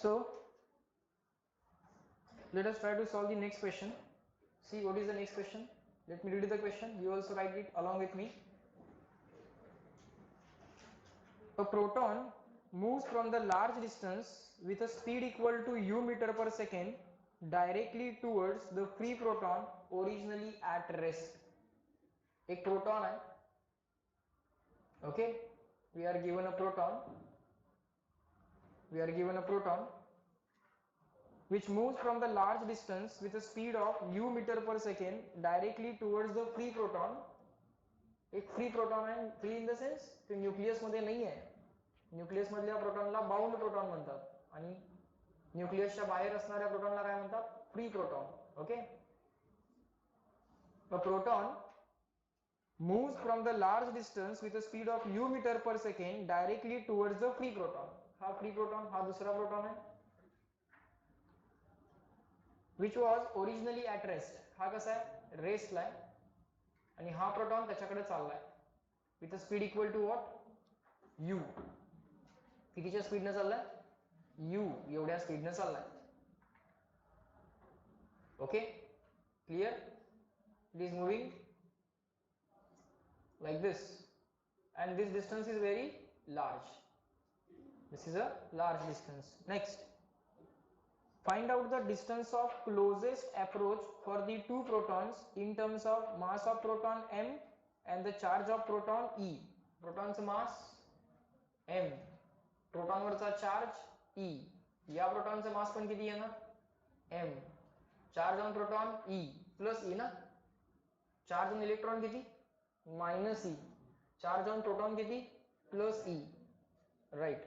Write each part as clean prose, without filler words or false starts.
So let us try to solve the next question. See what is the next question. Let me read the question. You also write it along with me. A proton moves from the large distance with a speed equal to u meter per second directly towards the free proton originally at rest. एक proton है. Okay, we are given a proton. Which moves from the large distance with a speed of u meter per second directly towards the free proton. एक free proton आहे. Free in the sense ते nucleus मध्ये नाही आहे. Nucleus मधल्या प्रोटॉनला bound proton म्हणतात आणि न्यूक्लियसच्या बाहेर असणाऱ्या प्रोटॉनला काय म्हणतात? Free proton. Okay. A proton moves from the large distance with a speed of u meter per second directly towards the free proton. हा फ्री प्रोटॉन, हा दुसरा प्रोटॉन आहे. which was originally at rest. हा कसा आहे? रेस्टला आहे आणि हा प्रोटॉन त्याच्याकडे चाललाय with a speed equal to what? U. कितीच्या स्पीडने चाललाय? यू एवढ्या स्पीडने चाललाय. Okay, clear? It is moving like this and this distance is very large. This is a large distance. Next, find out the distance of closest approach for the two protons in terms of mass of proton m and the charge of proton e. Proton's mass m, proton वरचा charge e. या प्रोटॉनचा मास पण किती आहे ना? m. Charge on proton e plus e ना. Charge on electron किती? Minus e. Charge on proton किती? Plus e. Right.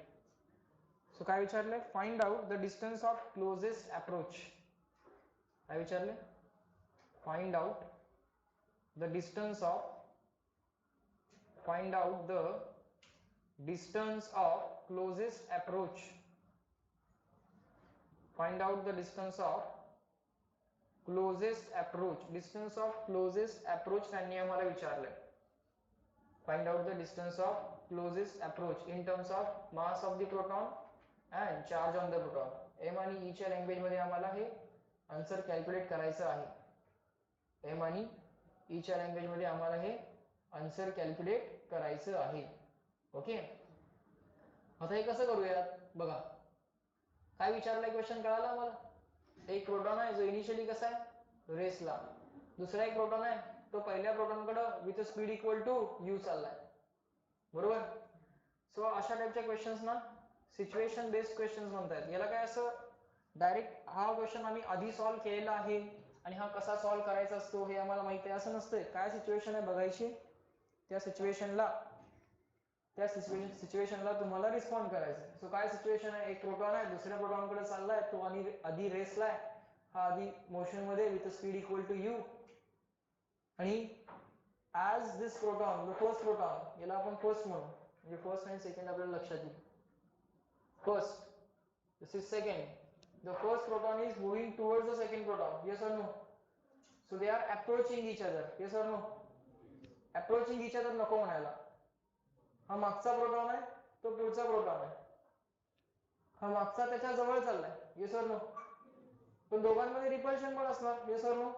So काय विचारले? Find out the distance of closest approach. काय विचारले? Find out the distance of closest approach. Find out the distance of closest approach. Distance of closest approach त्यांनी आम्हाला विचारले. Find out the distance of closest approach in terms of mass of the proton and charge on the proton. m आणि e च्या language मध्ये आम्हाला हे answer calculate करायचं आहे. m आणि e च्या लँग्वेज मध्ये आम्हाला हे आन्सर कॅल्क्युलेट करायचं आहे. ओके, आता हे कसं करूयात बघा. काय विचारलाय क्वेश्चन कळाला आम्हाला? एक प्रोटॉन आहे जो इनिशियली कसा आहे? रेसला. दुसरा एक प्रोटॉन आहे तो पहिल्या प्रोटॉनकडे with speed equal to u चाललाय. बरोबर. सो अशा टाइपच्या क्वेश्चन्स ना सिच्युएशन बेस्ड क्वेश्चन्स म्हणतात. याला काय असं डायरेक्ट हा क्वेश्चन आम्ही आधी सॉल्व्ह केलेला आहे आणि हा कसा सॉल्व्ह करायचा असतो हे आम्हाला माहिती आहे असं नसतंय. काय सिच्युएशन आहे बघायची, त्या सिच्युएशनला तुम्हाला रिस्पॉन्ड करायचं. सो काय सिच्युएशन आहे? एक प्रोटॉन आहे दुसऱ्या प्रोटॉनकडे चाललाय. तो आधी रेसला आहे, हा आधी मोशन मध्ये with speed equal to u. आणि as this proton, the first proton, याला आपण फर्स्ट म्हणू म्हणजे फर्स्ट आणि सेकंड आपल्याला लक्षात येईल. First, this is second. The first proton is moving towards the second proton. Yes or no? So they are approaching each other. Yes or no? Approaching each other नको म्हणायला. हा मागचा प्रोटॉन आहे, तो पुढचा प्रोटॉन आहे. हा मागचा त्याच्या जवळ चाललाय. Yes or no? पण दोघांमध्ये रिपल्शन पण असणार. Yes or no?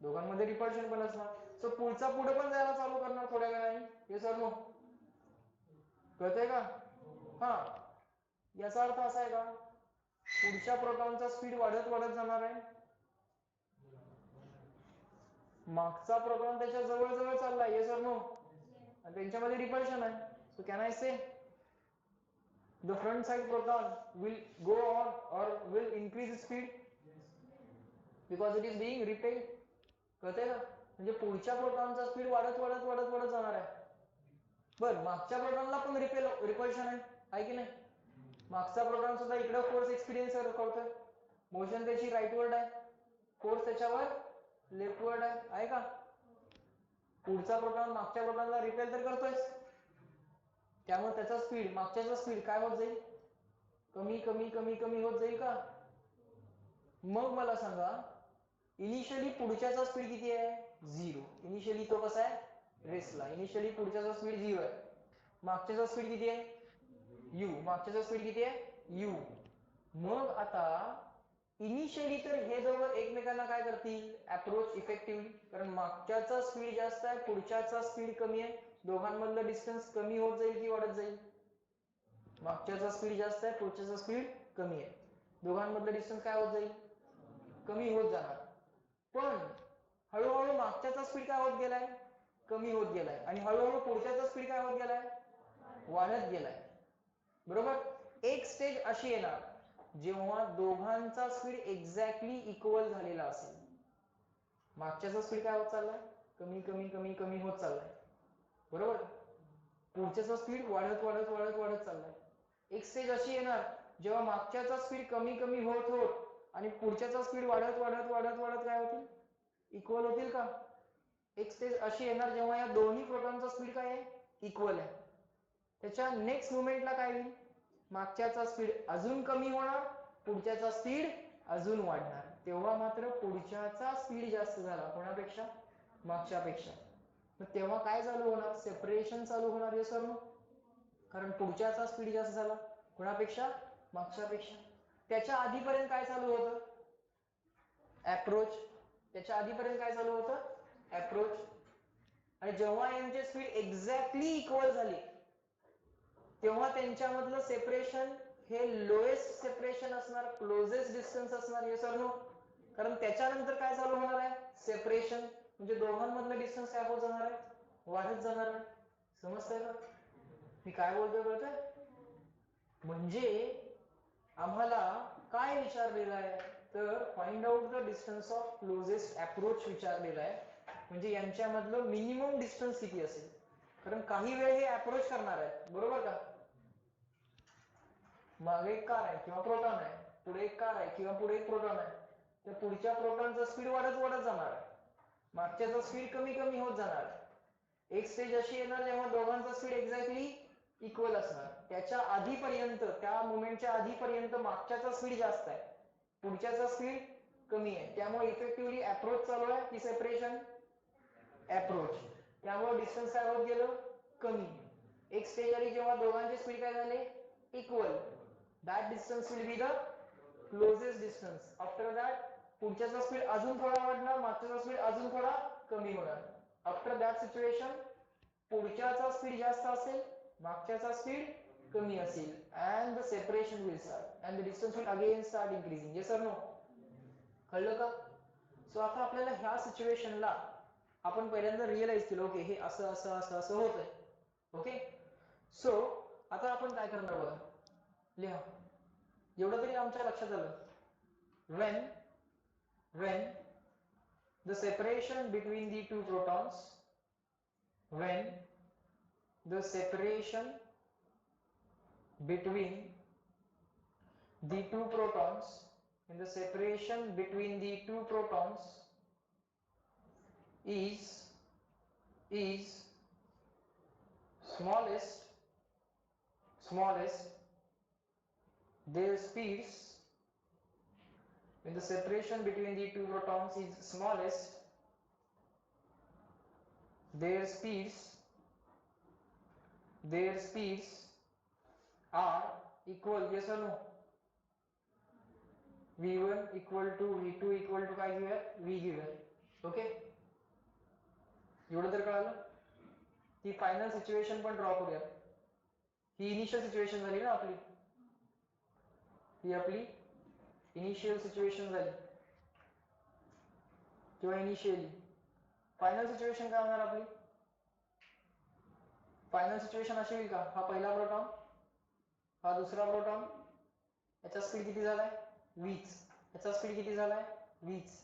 दोघांमध्ये रिपल्शन पण असणार. सो पुढचा पुढे पण जायला चालू करणार थोड्या वेळाने. Yes or no? कळतंय का? हा, याचा अर्थ असा आहे का पुढच्या प्रोटॉनचा स्पीड वाढत वाढत जाणार आहे. मागचा प्रोटॉन त्याच्या जवळ जवळ चाललाय. Yes or no? आणि त्यांच्यामध्ये रिपल्शन आहे. So can I say the front side proton will go on or will increase its speed because it is being repelled. कळतंय का? म्हणजे पुढच्या प्रोटॉनचा स्पीड वाढत वाढत वाढत वाढत जाणार आहे. बर, मागच्या प्रोटॉनला पण रिपल्शन आहे की नाही? मागचा प्रोटॉन सुद्धा इकडे फोर्स एक्सपिरियन्स करतोय. मोशन त्याची राईटवर्ड आहे, फोर्स त्याच्यावर लेफ्टवर्ड आहे का? पुढचा प्रोटॉन मागच्या प्रोटॉनला रिपेल तर करतोय, त्यामुळे त्याचा स्पीड मागच्याचा स्पीड काय होत जाईल? कमी कमी कमी कमी होत जाईल का? मग मला सांगा इनिशियली पुढच्याचा स्पीड किती आहे? 0. इनिशियली तो कसा आहे? रेसला. इनिशियली पुढच्याचा स्पीड 0 आहे. मागच्याचा स्पीड किती आहे? u. मागच्याचा स्पीड किती आहे? u. मग आता इनिशियली तर हे दोघं एकमेकांना काय करतील, अप्रोच इफेक्टिव्हली, कारण मागच्याचा स्पीड जास्त आहे, पुढच्याचा स्पीड कमी आहे, दोघांमधलं डिस्टन्स कमी होत जाईल की वाढत जाईल? मागच्याचा स्पीड जास्त आहे, पुढच्याचा स्पीड कमी आहे, दोघांमधलं डिस्टन्स काय होत जाईल, कमी होत जाणार. पण हळूहळू मागच्याचा स्पीड काय होत गेलाय, कमी होत गेलाय, आणि हळूहळू पुढच्याचा स्पीड काय होत गेलाय, वाढत गेलाय. बरोबर. एक स्टेज अशी येणार जेव्हा दोघांचा स्पीड एक्झॅक्टली इक्वल झालेला असेल. मागच्याचा स्पीड काय होत चाललाय, कमी कमी कमी कमी होत चाललाय. बरोबर. पुढच्याचा स्पीड वाढत वाढत वाढत वाढत चाललाय. एक स्टेज अशी येणार जेव्हा मागच्याचा स्पीड कमी कमी होत होत आणि पुढच्याचा स्पीड वाढत वाढत वाढत वाढत काय होतील, इक्वल होतील का? एक स्टेज अशी येणार जेव्हा या दोन्ही प्रोटॉनचा स्पीड काय आहे, इक्वल आहे. त्याच्या नेक्स्ट मुवमेंटला काय होईल, मागच्याचा स्पीड अजून कमी होणार, पुढच्याचा स्पीड अजून वाढणार. तेव्हा मात्र पुढच्याचा स्पीड जास्त झाला कोणापेक्षा, मागच्यापेक्षा. मग तेव्हा काय चालू होणार, सेपरेशन चालू होणार. हे सर, कारण पुढच्याचा स्पीड जास्त झाला कोणापेक्षा, मागच्यापेक्षा. त्याच्या आधीपर्यंत काय चालू होतं, अप्रोच. त्याच्या आधीपर्यंत काय चालू होतं, अप्रोच. आणि जेव्हा यांची स्पीड एक्झॅक्टली इक्वल झाली तेव्हा त्यांच्यामधलं सेपरेशन हे लोएस्ट सेपरेशन असणार, क्लोजेस्ट डिस्टन्स असणार. हे सर, कारण त्याच्यानंतर काय चालू होणार आहे, सेपरेशन. म्हणजे दोघांमधलं डिस्टन्स काय होत जाणार आहे, वाढत जाणार आहे. समजतंय का मी काय बोलतोय, कळतंय? म्हणजे आम्हाला काय विचारलेलं आहे, तर find out the distance of closest approach विचारलेलं आहे. म्हणजे यांच्यामधलं मिनिमम डिस्टन्स किती असेल, कारण काही वेळ हे अप्रोच करणार आहेत. बरोबर का? मागे एक कार आहे किंवा प्रोटॉन आहे, पुढे एक कार आहे किंवा पुढे एक प्रोटॉन आहे, तर पुढच्या प्रोटॉनचा स्पीड वाढत वाढत जाणार आहे, मागच्याचा स्पीड कमी कमी होत जाणार आहे. एक स्टेज अशी येणार जेव्हा दोघांचा स्पीड एक्झॅक्टली इक्वल असणार. त्याच्या आधीपर्यंत, त्या मुवमेंटच्या आधीपर्यंत मागच्याचा स्पीड जास्त आहे, पुढच्याचा स्पीड कमी आहे. त्यामुळे इफेक्टिव्हली अप्रोच चालू आहे की सेपरेशन, अप्रोच. त्यामुळे डिस्टन्स काय होत गेलं, कमी. एक स्टेज आली जेव्हा दोघांचे स्पीड काय झाले, equal. That distance will be the closest distance. After that पुढच्याचा स्पीड अजून थोडा वाढणार, मागच्याचा स्पीड अजून थोडा कमी होणार. आफ्टर दॅट सिच्युएशन पुढच्याचा स्पीड जास्त असेल, मागच्याचा स्पीड कमी असेल, and the separation will start and the distance will again start increasing. Yes or no? कळलं का? सो आता आपल्याला ह्या सिच्युएशनला आपण पहिल्यांदा रिअलाइज केलं, ओके हे असं असं असं असं होतंय. ओके. सो आता आपण काय करणार बघा, लिहा. एवढं तरी आमच्या लक्षात आलं. when the separation between the two protons, when the separation between the two protons, when the separation between the two protons is smallest, their speeds, when the separation between the two protons is smallest, their speeds are equal. Yes or no? v1 equal to v2 equal to काय घेऊया, v घेऊया. Okay. एवढं तर कळालं. ती final situation पण draw करूया. ही initial situation झाली ना आपली, ही आपली इनिशियल सिच्युएशन झाली किंवा इनिशियली. फायनल सिच्युएशन काय होणार आपली, फायनल सिच्युएशन अशी होईल का, हा पहिला प्रोटॉन, हा दुसरा प्रोटॉन, याचा स्पीड किती झालाय, 20. याचा स्पीड किती झालाय, 20.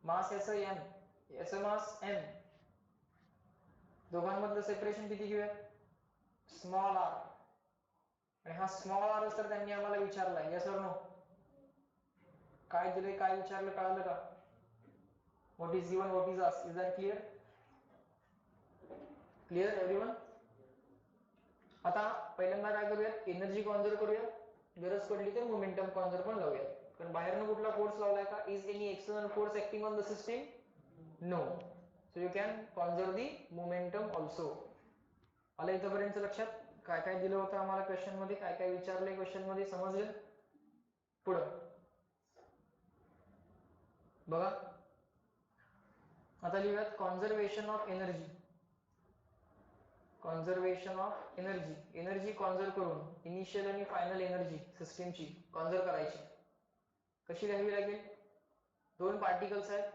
मास याचं m, याचं मास m. दोघांमधलं सेपरेशन किती घेऊया, स्मॉल r. आणि हा स्मॉल r तर त्यांनी आम्हाला विचारलाय. Yes or no? काय दिले, काय विचारलं, कळालं का? What is given, what is asked. Is that clear? Clear everyone? आता पहिल्यांदा काय करूया, एनर्जी कॉन्झर्व करूया. गरज पडली तर मोमेंटम कॉन्झर्व पण लावूया. कारण बाहेरनं कुठला फोर्स लावलाय का, is any external force acting on the system? No. So you can conserve the momentum also. आलं इथपर्यंत लक्षात? काय काय दिलं होतं आम्हाला क्वेश्चन मध्ये, काय काय विचारलंय क्वेश्चन मध्ये, समजलं? पुढं बघा, आता लिहूयात conservation of energy. Conservation of energy, energy conserve करून इनिशियल आणि फायनल एनर्जी सिस्टीमची कॉन्झर्व करायची. कशी लिहावी लागेल? दोन पार्टिकल्स आहेत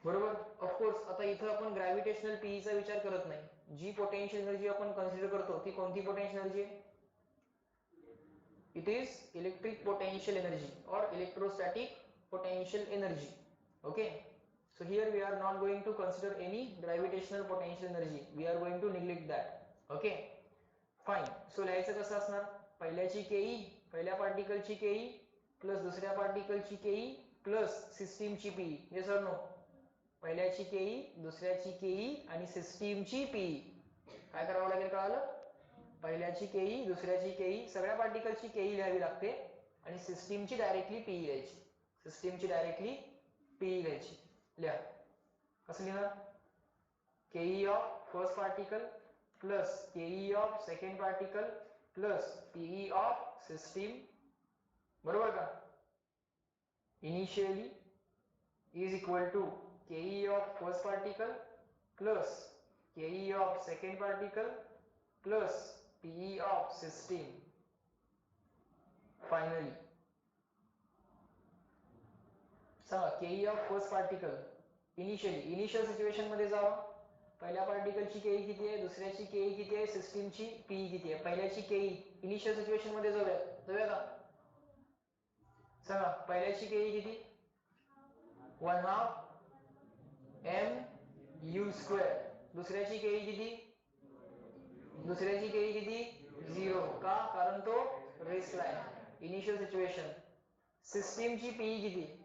बरोबर. ऑफकोर्स आता इथं आपण ग्रॅव्हिटेशनल पीईचा विचार करत नाही. जी पोटेन्शियल एनर्जी आपण कन्सिडर करतो ती कोणती पोटेन्शियल एनर्जी आहे? It is electric potential energy और electrostatic potential energy. Okay, so here we are not going to consider any gravitational potential energy, we are going to neglect that. Okay, fine. So लिहायचं कसं असणार? पहिल्याची ke, पहिल्या पार्टिकलची ke plus दुसऱ्या पार्टिकलची ke plus सिस्टीमची pe. yes or no? पहिल्याची ke, दुसऱ्याची ke आणि सिस्टीमची pe. काय करावं लागेल कळालं? पहिल्याची ke, दुसऱ्याची ke, सगळ्या पार्टिकलची ke लिहावी लागते आणि सिस्टीमची डायरेक्टली pe लिहायची. सिस्टीमची डायरेक्टली पीई घ्यायची. लिहा कसं लिहिणार? केई ऑफ फर्स्ट पार्टिकल प्लस केई of second particle plus PE of system. बरोबर का? इनिशियली इज इक्वल टू केई ऑफ फर्स्ट पार्टिकल प्लस केई of second particle plus PE of system. Finally सांगा केई of first particle initially, initial situation मध्ये जावा. पहिल्या पार्टिकलची केई किती आहे, दुसऱ्याची केई किती आहे, सिस्टीमची पीई किती आहे. पहिल्याची केई इनिशियल सिच्युएशन मध्ये जाऊया का? सांगा पहिल्याची केई किती? 1/2 mu². दुसऱ्याची केई किती? दुसऱ्याची केई किती? 0. का? कारण तो रेस्ट ला आहे. Initial situation. सिस्टीमची पीई किती?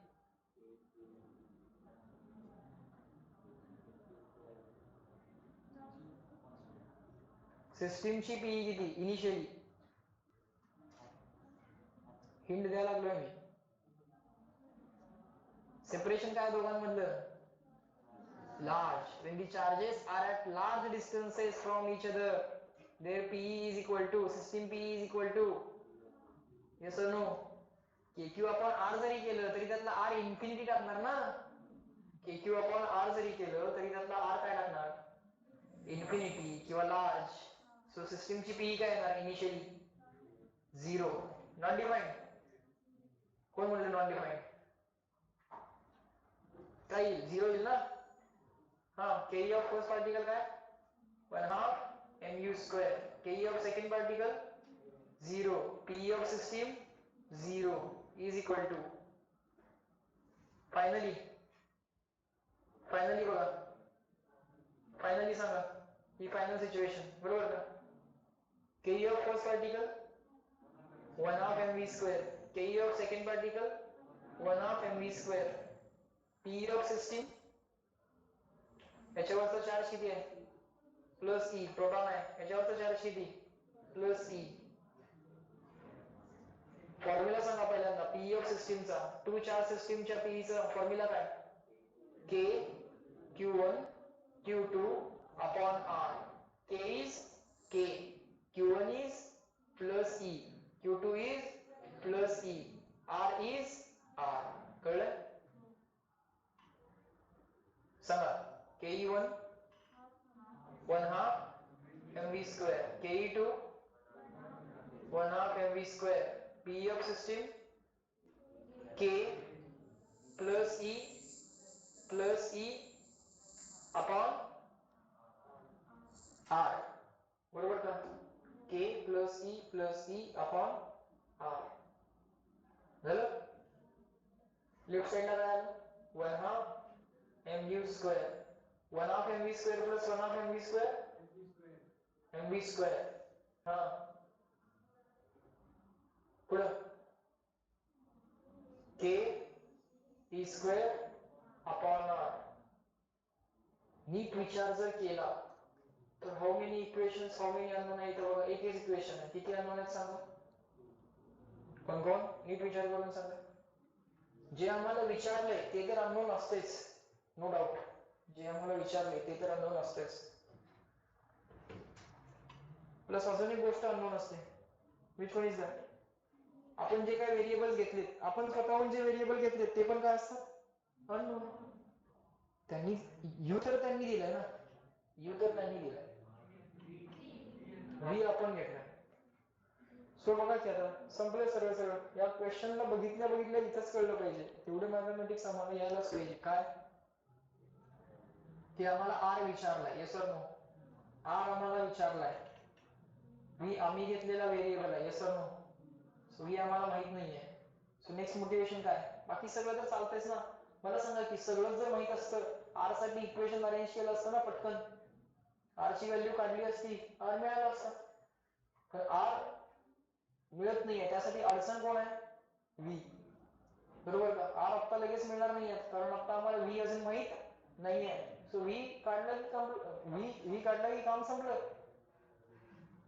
सिस्टीमची पीई किती इनिशियली? हिंट द्यायला लागलोय मी. सेपरेशन काय दोघांमधलं? large. When the charges are at large distances from each other, their PE is equal to, system PE is equal to, yes or no? KQ आपण R जरी केलं तरी त्यातला R इन्फिनिटी टाकणार ना. KQ आपण R जरी केलं तरी त्यातला R काय टाकणार? इन्फिनिटी किंवा लार्ज. सो सिस्टीमची PE काय येणार इनिशियली? 0. Not defined. कोण म्हणलं नॉट डिफाइंड? काय येईल? 0 येईल ना. हाँ, ke of first particle काय? 1/2 mu². ke of second particle 0. pe of system 0 is equal to. Finally बघा, फायनली सांगा ही फायनल सिच्युएशन बरोबर का? ke of first particle 1/2 mv². ke of second particle 1/2 mv². pe of system याच्यावरचा charge किती आहे? Plus e. Proton आहे. याच्यावरचा charge किती? Plus e. फॉर्म्युला सांगा पहिल्यांदा पी ऑफ सिस्टीमचा. 2 चार्ज सिस्टीमच्या पीईचा फॉर्म्युला काय? के Q1 Q2 upon R. K is K, Q1 is plus E, Q2 is plus E, R is R. कळलं? सांगा KE1 1/2 mv², KE2 1/2 mv². PE of system K plus E upon R. बरोबर का? K plus E upon R. झालं? Left साइडला काय आलं? 1/2 mv². 1/2 mv² plus 1/2 mv², mv². हा पुढं K E² upon R. नीट विचार जर केला तर how many equations, how many unknown आहेत बघा. एकच इक्वेशन आहे. किती अननोन आहेत सांगा? कोण? नीट विचार करून सांगा. जे आम्हाला विचारलंय ते तर अननोन असतेच, नो डाऊट. जे आम्हाला विचारलंय ते तर अननोन असतेच. प्लस अजून एक गोष्ट अननोन असते. Which one is that? आपण जे काही व्हेरिएबल घेतलेत, आपण स्वतःहून जे व्हेरिएबल घेतलेत ते पण काय असतात अननोन. त्यांनी यू तर त्यांनी दिलाय ना, यू तर त्यांनी दिलाय, व्ही आपण घेतलाय. सो बघा की आता संपलं सरळ सरळ. या क्वेश्चनला बघितल्या बघितल्या इथंच कळलं पाहिजे, तेवढे मॅथमॅटिक्स आम्हाला यायलाच पाहिजे. काय की आम्हाला R विचारलाय, yes or no? R आम्हाला विचारलाय, व्ही आम्ही घेतलेला व्हेरिएबल आहे, yes or no? So V आम्हाला माहित नाहीये. सो नेक्स्ट मोटिवेशन काय? बाकी सगळं तर चालतंयच ना. मला सांगा की सगळं जर माहित असतं, आर साठी इक्वेशन अरेंज केलं असतं ना पटकन, आर ची व्हॅल्यू काढली असती, आर मिळाला असता. तर आर मिळत नाहीये, त्यासाठी अडचण कोण आहे? व्ही. बरोबर का? आर आता लगेच मिळणार नाहीये, कारण आता आम्हाला व्ही अजून माहित नाहीये. सो व्ही काढलं की व्ही काढलं की काम संपलं.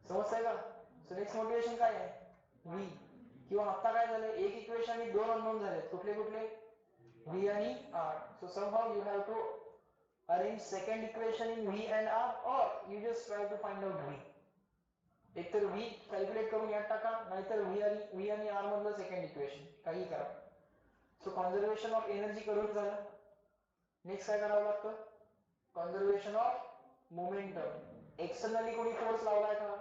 समजतंय का? सो नेक्स्ट मोटिवेशन काय आहे? व्ही. किंवा आता काय झालं, एक इक्वेशन आणि दोन अननोन झाले. कुठले कुठले? व्ही आणि R. So somehow you have to arrange second equation in V and R, or you just try to find out V. एकतर व्ही कॅल्क्युलेट करून यात टाका, नाहीतर व्ही आणि आर मधलं सेकंड इक्वेशन, काही करा. सो कॉन्झर्वेशन ऑफ एनर्जी करून झालं. नेक्स्ट काय करावं लागतं? Conservation of momentum. एक्सटर्नली कोणी फोर्स लावलाय का?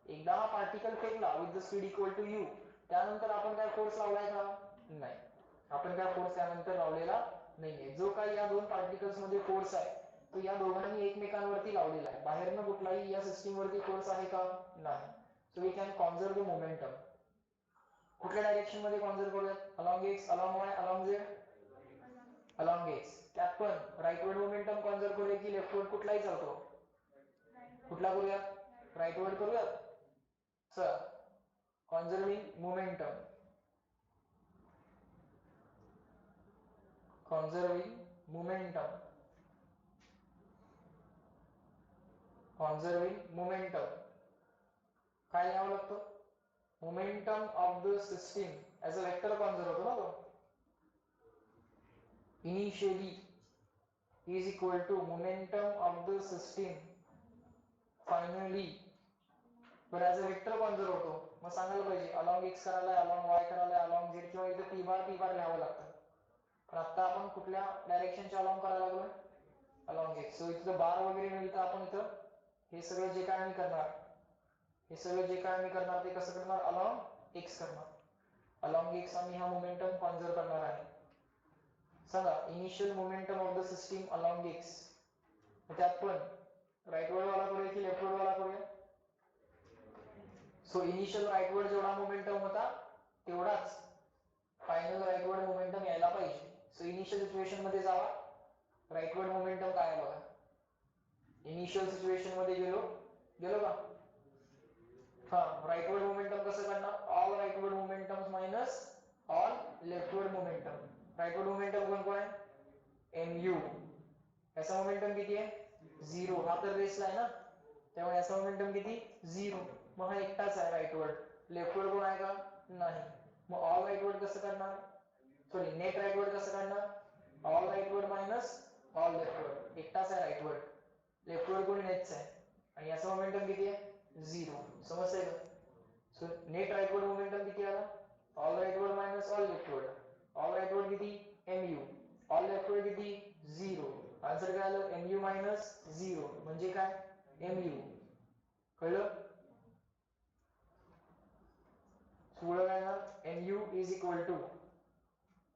एकदा हा पार्टिकल फेकला with the speed equal to u, त्यानंतर आपण काय फोर्स लावलाय का? नाही, आपण काय फोर्स त्यानंतर लावलेला नाहीये. जो काही या दोन पार्टिकल्स मध्ये फोर्स आहे तो या दोघांनी एकमेकांवरती लावलेला आहे. बाहेरनं कुठलाही या सिस्टीम वरती फोर्स आहे का? नाही. So we can conserve the momentum. कुठल्या डायरेक्शन मध्ये कॉन्झर्व करूयात? Along X, along Y, along Z? Along X. त्यात पण राईटवर्ड मोमेंटम कॉन्झर्व करूया की लेफ्टवर्ड? कुठलाही चालतो. कुठला करूयात? राईटवर्ड करूयात. Sir conserving momentum, conserving momentum, conserving momentum. काय लिहावं लागतं? Momentum of the system as a vector conserve होतो ना तो. Initially is equal to momentum of the system finally, बरं ऍज अ वेक्टर कॉन्झर्व होतो. मग सांगायला पाहिजे अलॉंग एक्स करायला, अलॉंग वाय करायला, अलॉंग झेड, किंवा इथे पी बार लिहावं लागतं. पण आता आपण कुठल्या डायरेक्शनच्या अलॉंग करायला लागलो? Along x. सो इथं बार वगैरे नाही, तर आपण इथं हे सगळं जे काय आम्ही करणार, हे सगळं जे काय आम्ही करणार ते कसं करणार? अलॉंग एक्स करणार. अलॉंग एक्स आम्ही हा मोमेंटम कॉन्झर्व करणार आहे. सांगा initial momentum of the system along X. त्यात पण राईटवर्ड वाला करूया की लेफ्टवर्ड वाला करूया? सो इनिशियल राईटवर्ड जेवढा मोमेंटम होता तेवढाच फायनल राईटवर्ड मोमेंटम यायला पाहिजे. सो इनिशियल सिच्युएशन मध्ये जावा, राईटवर्ड मोमेंटम काय आहे बघा. इनिशियल सिच्युएशन मध्ये गेलो का? हा, राईटवर्ड मोमेंटम कसं करणार? All rightward momentum minus all leftward momentum. Rightward momentum कोण कोण आहे? mu. याचा मोमेंटम किती आहे? 0. हा तर रेसला आहे ना, त्यामुळे याचा मोमेंटम किती? 0. मग हा एकटाच आहे राईटवर्ड. लेफ्टवर्ड कोण आहे का? नाही. मग ऑल राईटवर्ड कसं करणार? सॉरी, नेट राईटवर्ड कसं करणार? All rightward minus all leftward. एकटाच आहे राईटवर्ड, लेफ्टवर्ड कोण? नेटच आहे. आणि याचा मोमेंटम किती आहे? 0. समजतंय का? सो नेट राईटवर्ड मोमेंटम किती आला? All rightward minus all leftward. All rightward किती? mu. ऑल लेफ्टवर्ड किती? 0. आन्सर काय आलं? mu मायनस 0 म्हणजे काय? mu. कळलं? पुढे काय येणार? mu is equal to,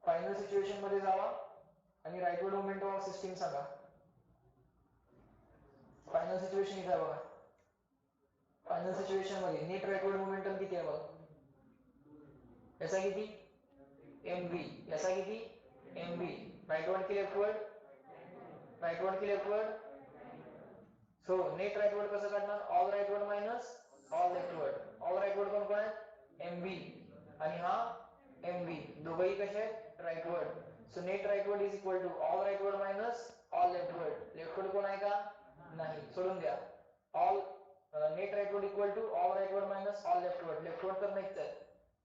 final situation मध्ये जावा आणि राईटवर्ड मोमेंटम ऑफ सिस्टीम सांगा. फायनल सिच्युएशन इथे बघा. फायनल सिच्युएशन मध्ये नेट राईटवर्ड मोमेंटम किती आहे बघा. याचा किती? mv. याचा किती? mv. राईटवर्ड की लेफ्टवर्ड? राईटवर्ड की लेफ्टवर्ड? सो नेट राईटवर्ड कसं काढणार? All rightward minus all leftward. All rightward कोण कोण आहे? mv आणि हा mv. दोघंही कसे आहेत? Rightward. So net rightward is equal to all rightward minus all leftward. Leftward कोण आहे का? नाही, सोडून द्या. All net rightward equal to all rightward minus all leftward. Leftward तर नाहीच आहे,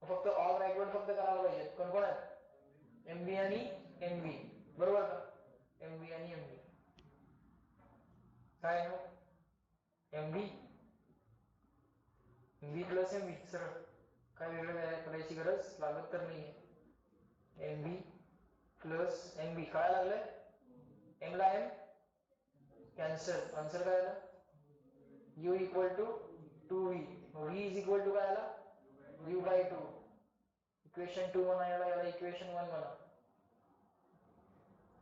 फक्त ऑल राईटवर्ड फक्त करायला पाहिजे. कोण कोण आहेत? mv आणि mv. बरोबर का? mv आणि mv. काय आहे? mv, mv plus mv. सरळ काय वेगळं करायची गरज लागत तर नाही. mv प्लस mb काय लागलंय, m ला m कॅन्सल, आन्सर काय आला, u equal to 2v, v is equal to काय आला, u बाय 2. इक्वेशन 2 म्हणा याला इक्वेशन 1 म्हणा.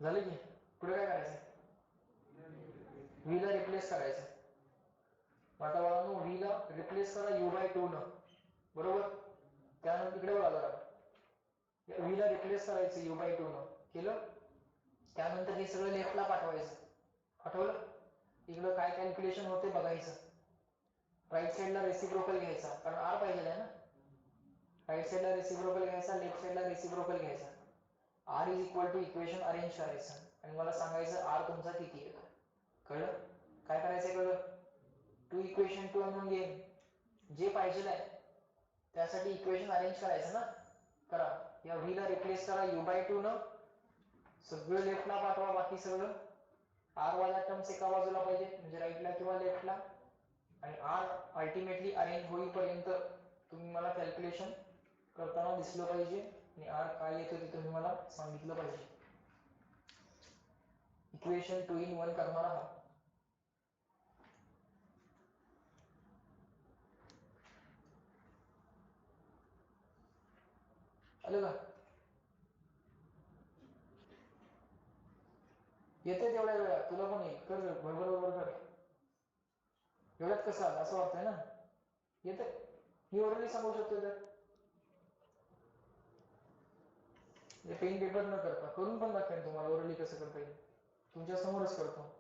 झालं की पुढे काय करायचं, v ला रिप्लेस करायचं. आता बाळांनो v ला रिप्लेस करा u बाय 2 न, बरोबर. त्यानंतर इकडे बघा जरा, v ला रिप्लेस करायचं u बाय 2 न, केलं. त्यानंतर हे सगळं लेफ्टला पाठवायचं, पाठवलं. इकडं काय कॅल्क्युलेशन होते बघायचं. राईट साइडला रेसिप्रोकल घ्यायचा, कारण r पाहिजे आहे ना. राईट साइडला रेसिप्रोकल घ्यायचा, लेफ्ट साइडला रेसिप्रोकल घ्यायचा. r is equal to equation arrange करायचं आणि मला सांगायचं r तुमचा किती आहे. कळलं काय करायचं, कळलं. टू इक्वेशन 2 आणून घे, जे पाहिजे आहे त्यासाठी इक्वेशन अरेंज करायचं ना. करा, या v ला रिप्लेस करा u बाय 2 न, सगळं लेफ्टला पाठवा, बाकी सगळं r वाला टर्म्स एका बाजूला पाहिजे, म्हणजे राईटला किंवा लेफ्टला. आणि r अल्टिमेटली अरेंज होईपर्यंत तुम्ही मला कॅल्क्युलेशन करताना दिसलं पाहिजे आणि r काय येतो ते तुम्ही मला सांगितलं पाहिजे. इक्वेशन 2 in 1 करणार आहात. आलं का, येते तेवढ्या वेळात तुला पण येईल, कर बरोबर कर. एवढ्यात कसं आलं असं वाटतंय ना, येते. मी ओरली सांगू शकतो तर पेन पेपर न करता करून पण दाखवेन तुम्हाला ओरली कसं करता येईल, तुमच्या समोरच करतो.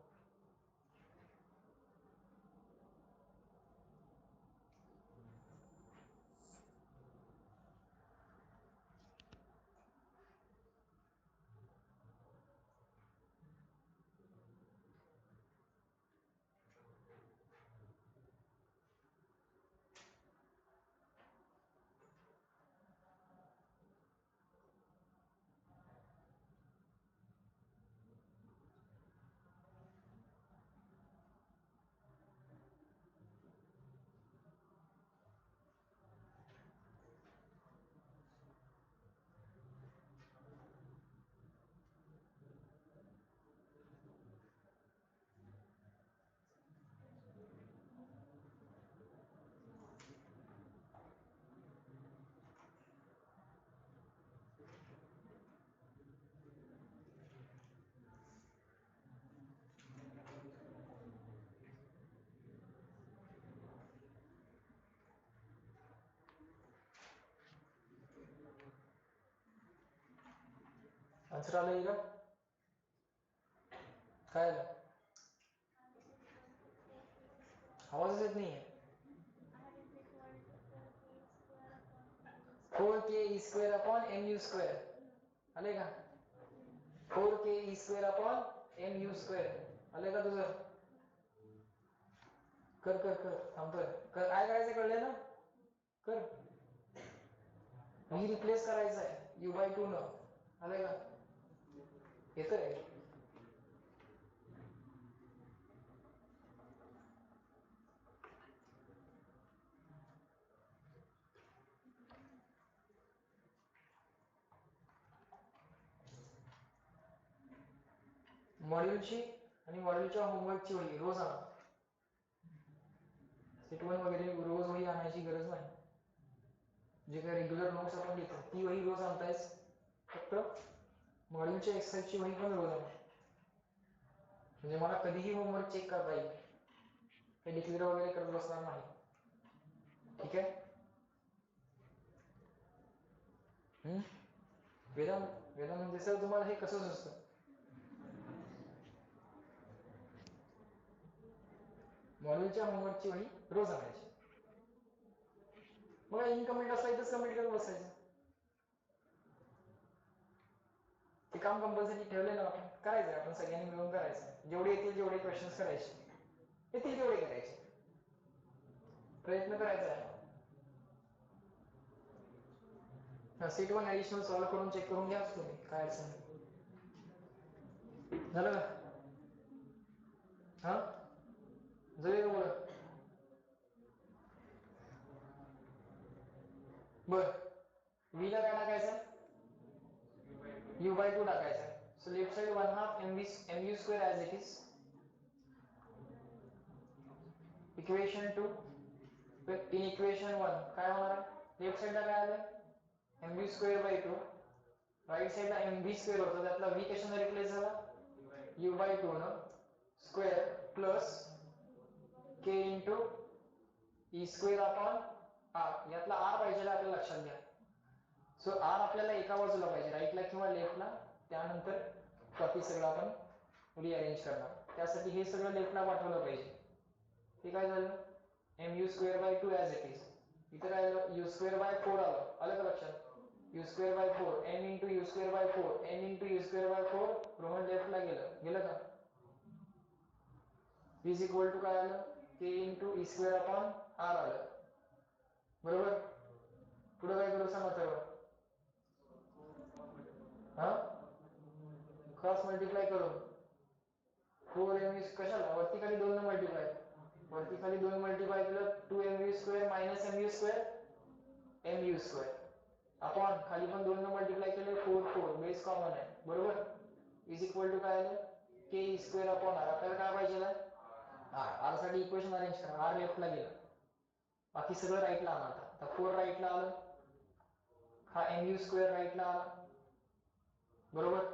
आन्सर आलं का, काय आलं, आवाजच येत नाहीये. 4k square upon mu square आले का, 4k square upon mu square आले का तुझं. कर कर कर, थांबतोय. काय करायचं कळलं ना, कर. मी रिप्लेस करायचं आहे u बाय 2 न, आले का, येतंय. मॉड्यूलची आणि मॉड्यूलच्या होमवर्कची वही रोज आणा. सेट 1 वगैरे रोज वही आणायची गरज नाही. जे काही रेग्युलर नोट्स आपण घेतो ती वही रोज आणतायच, फक्त मॉड्यूलच्या एक्सरसाइजची वही पण रोज आणा, म्हणजे मला कधीही होमवर्क चेक करता येईल, काही डिक्लेअर वगैरे करत बसणार नाही. ठीक आहे. वेदांत वेदांत म्हणजे सर तुम्हाला हे कसं सुचतं, मॉड्यूलच्या होमवर्कची वही रोज आणायची. मग इनकम्प्लीट असला इथंच कम्प्लीट करत बसायचं. ते काम कंपल्सरी ठेवले ना आपण, करायचं आपण सगळ्यांनी मिळून करायचं. जेवढे येतील जेवढे क्वेश्चन्स करायचे, येतील तेवढे करायचे, प्रयत्न करायचा आहे. सेट 1 ऍडिशनल सॉल्व्ह करून चेक करून घ्या तुम्ही, काय अडचण नाही. झालं का, हा जाऊया का बोला. बर v ला काय टाकायचं u/2 टाकायचं. So left side 1/2 mu square as it is. Equation 2 in equation 1 काय होणार आहे लेफ्ट साइडला काय आलं mv²/2 राइट साइडला mv² होता त्यातला v कशाने रिप्लेस झाला u/2 न square plus k into e² upon r यातला r पाहिजे आपल्याला लक्षात घ्या. सो r आपल्याला एका बाजूला पाहिजे राईटला किंवा लेफ्टला त्यानंतर बाकी सगळं आपण रिअरेंज करणार त्यासाठी हे सगळं लेफ्टला पाठवलं पाहिजे. हे काय झालं mu²/2 ॲज इट इज इथे काय आलं u²/4 आलं का लक्षात u²/4 m into u²/4 n into u²/4 Roman लेफ्टला गेलं का इज इक्वल टू काय आलं k into e² upon r आलं बरोबर. पुढे काय करू सांगा सर्व हा क्रॉस मल्टिप्लाय करून 4mv कशाला वरती खाली 2 न मल्टिप्लाय वरती खाली 2 मल्टिप्लाय केलं 2mv² मायनस mu² अपॉन खाली पण 2 न मल्टिप्लाय केलं 4 बेस कॉमन आहे बरोबर इज इक्वल टू काय आलं k e² अपॉन r आपल्याला काय पाहिजे r साठी इक्वेशन अरेंज करा r लेफ्टला गेलं बाकी सगळं राईटला आलं. आता 4 राईटला आलं हा mu² राईटला आला बरोबर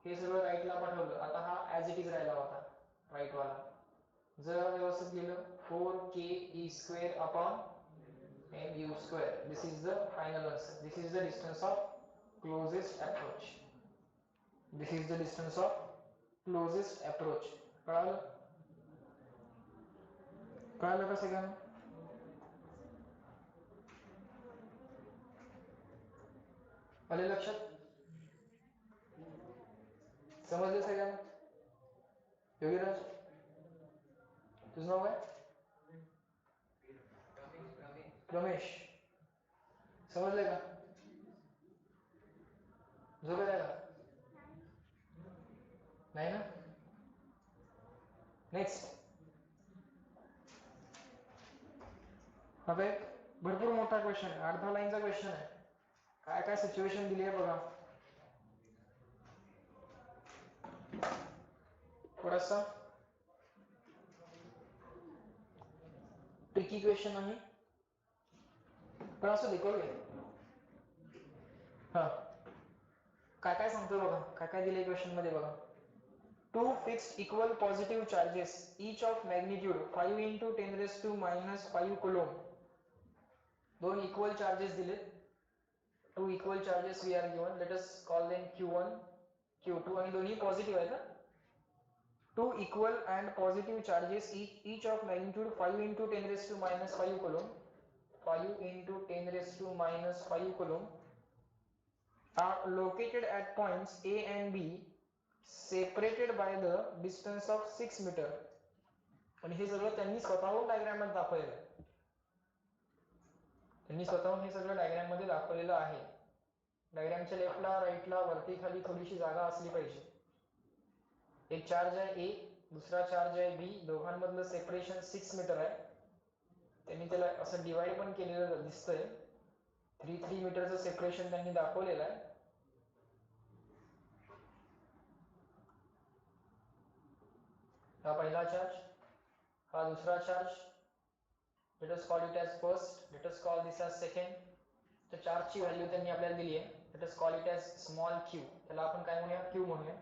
हे सगळं राईटला पाठवलं. आता हा ॲज इट इज राहिला होता राईट वाला जर व्यवस्थित लिहिलं 4k e² upon mu². This is the final answer. This is the distance of closest approach. This is the distance of closest approach. कळालं का सगळ्यांना आले लक्षात समजलं सगळ्यांना. योगीराज तुझं नाव काय रमेश समजलंय का झोपेला का नाही ना. नेक्स्ट आता एक भरपूर मोठा क्वेश्चन आहे 8-10 लाईनचा क्वेश्चन आहे. काय काय सिच्युएशन दिली आहे बघा थोडासा ट्रिकी क्वेश्चन आहे पण असं दे करूया. हा काय काय सांगतो बघा काय काय दिले क्वेश्चन मध्ये बघा. 2 fixed equal positive charges each of magnitude 5 into 10⁻⁻5 coulomb. दोन equal charges दिले 2 equal charges we are given. Let us call them q1 q2 आणि दोन्ही पॉझिटिव्ह आहेत. 2 equal and positive charges each of magnitude 5 into 10⁻⁻5 coulomb 5 into 10⁻⁻5 coulomb are located at points A and B separated by the distance of 6 meter. आणि हे सगळं त्यांनी स्वतःहून diagram मध्ये दाखवलेलं आहे. त्यांनी स्वतःहून हे सगळं डायग्राम मध्ये दाखवलेलं आहे. डायग्रामच्या लेफ्टला राईटला वरती खाली थोडीशी जागा असली पाहिजे. एक चार्ज आहे ए दुसरा चार्ज आहे बी दोघांमधलं सेपरेशन 6 मीटर आहे. त्यांनी त्याला असं डिवाइड पण केलेलं दिसतंय 3 मीटरचं सेपरेशन त्यांनी दाखवलेलं आहे. हा पहिला चार्ज हा दूसरा charge let us call it as first, let us call this as second. तर चार्जची व्हॅल्यू त्यांनी आपल्याला दिली आहे let us call it as small q. त्याला आपण काय म्हणूया q म्हणूया.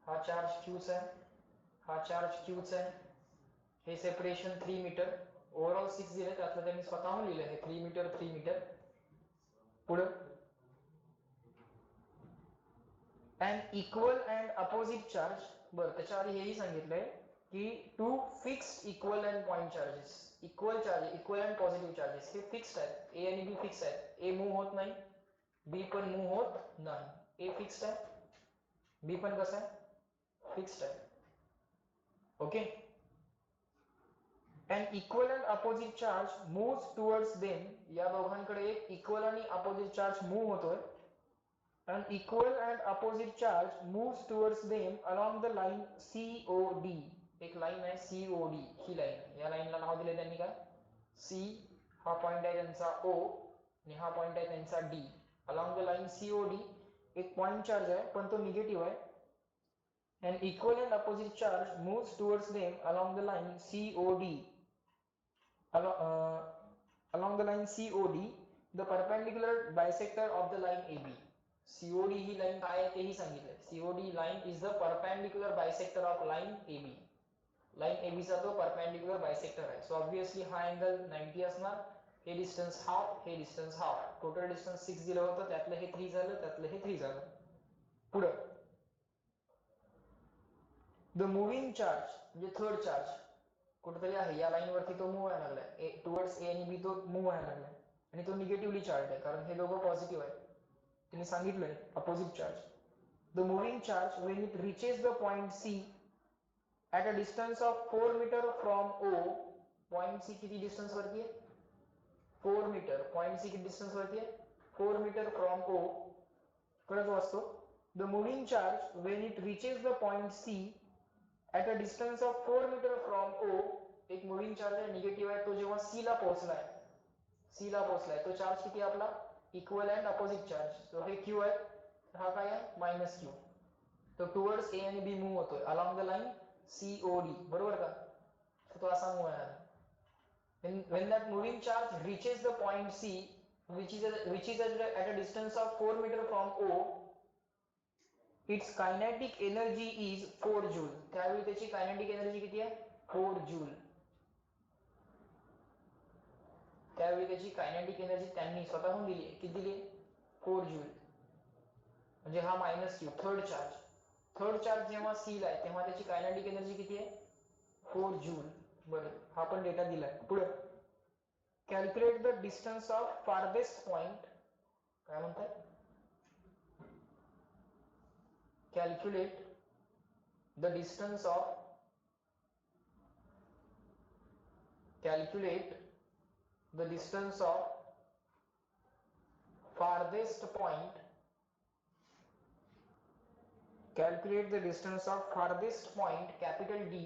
हा चार्ज qचा आहे हा चार्ज qचा आहे. हे सेपरेशन 3 मीटर ओव्हरऑल 6 दिले त्यातलं त्यांनी स्वतःहून लिहिलं आहे 3 मीटर. पुढे and equal and opposite charge. बरं त्याच्या आधी हेही सांगितलंय की 2 fixed equal and point charges. Equal charge equal and positive charges हे फिक्स्ड आहेत. ए आणि बी फिक्स आहेत. ए मूव्ह होत नाही बी पण मूव्ह होत नाही. ए फिक्स्ड आहे बी पण कसं आहे फिक्स्ड आहे. Okay and equal and opposite charge moves towards them. या दोघांकडे एक इक्वल आणि अपोजिट चार्ज मूव्ह होतोय. and equal and opposite charge moves towards them along the line COD. एक लाईन आहे COD ही लाईन. या लाईनला नाव दिले त्यांनी काय C हा पॉइंट आहे त्यांचा O आणि हा पॉइंट आहे त्यांचा D. Along the line COD एक पॉइंट चार्ज आहे पण तो निगेटिव्ह आहे. An equal and opposite charge moves towards them along the line COD. Along the line COD, the perpendicular bisector of the line AB. COD he line काय आहे तेही सांगितलंय. COD line is the perpendicular bisector of line AB. Line AB चा तो perpendicular bisector आहे. So obviously हा angle 90 असणार. हे डिस्टन्स हाफ, हे डिस्टन्स हाफ. टोटल डिस्टन्स 6 दिलं होतं, त्यातलं हे 3 झालं, त्यातलं हे 3 झालं. पुढं द मुव्हिंग चार्ज म्हणजे थर्ड चार्ज कुठेतरी आहे या लाईन वरती, तो मूव्ह व्हायला लागलाय टुवर्ड्स ए आणि बी, तो मूव्ह व्हायला लागलाय आणि तो निगेटिव्हली चार्ज आहे कारण हे दोघं पॉझिटिव्ह आहे. त्यांनी सांगितलंय opposite charge. The moving charge when it reaches the point C at a distance of 4 meter from O. Point C किती डिस्टन्स वरती आहे? 4 मीटर. पॉइंट सी किती डिस्टन्स वरती आहे? 4 मीटर फ्रॉम ओ. परत वाचतो. The moving charge when it reaches the point C at a distance of 4 meter from O. एक moving charge आहे, निगेटिव्ह आहे, तो जेव्हा सी ला पोहोचलाय, सी ला पोहोचलाय, तो चार्ज किती आपला? Equal and opposite charge. So हे क्यू आहे, हा काय आहे? Minus Q. तो टुवर्ड्स ए आणि बी मूव्ह होतोय अलॉंग द लाईन सीओडी, बरोबर का? तो असा मूव्ह आहे. when that moving charge reaches the point C, which is at a distance of 4 meter from O, its kinetic energy is 4 joule. त्यावेळी त्याची kinetic energy किती आहे? 4 joule. त्यावेळी त्याची कायनेटिक एनर्जी त्यांनी स्वतःहून दिली. किती दिली? 4 जूल. म्हणजे हा minus Q, third charge. Third charge जेव्हा सी ला आहे तेव्हा त्याची कायनेटिक एनर्जी किती आहे? 4 जूल. बरं, हा पण डेटा दिलाय. पुढे calculate the distance of farthest point. काय म्हणतात? Calculate the distance of farthest point. Calculate the distance of farthest point, capital D,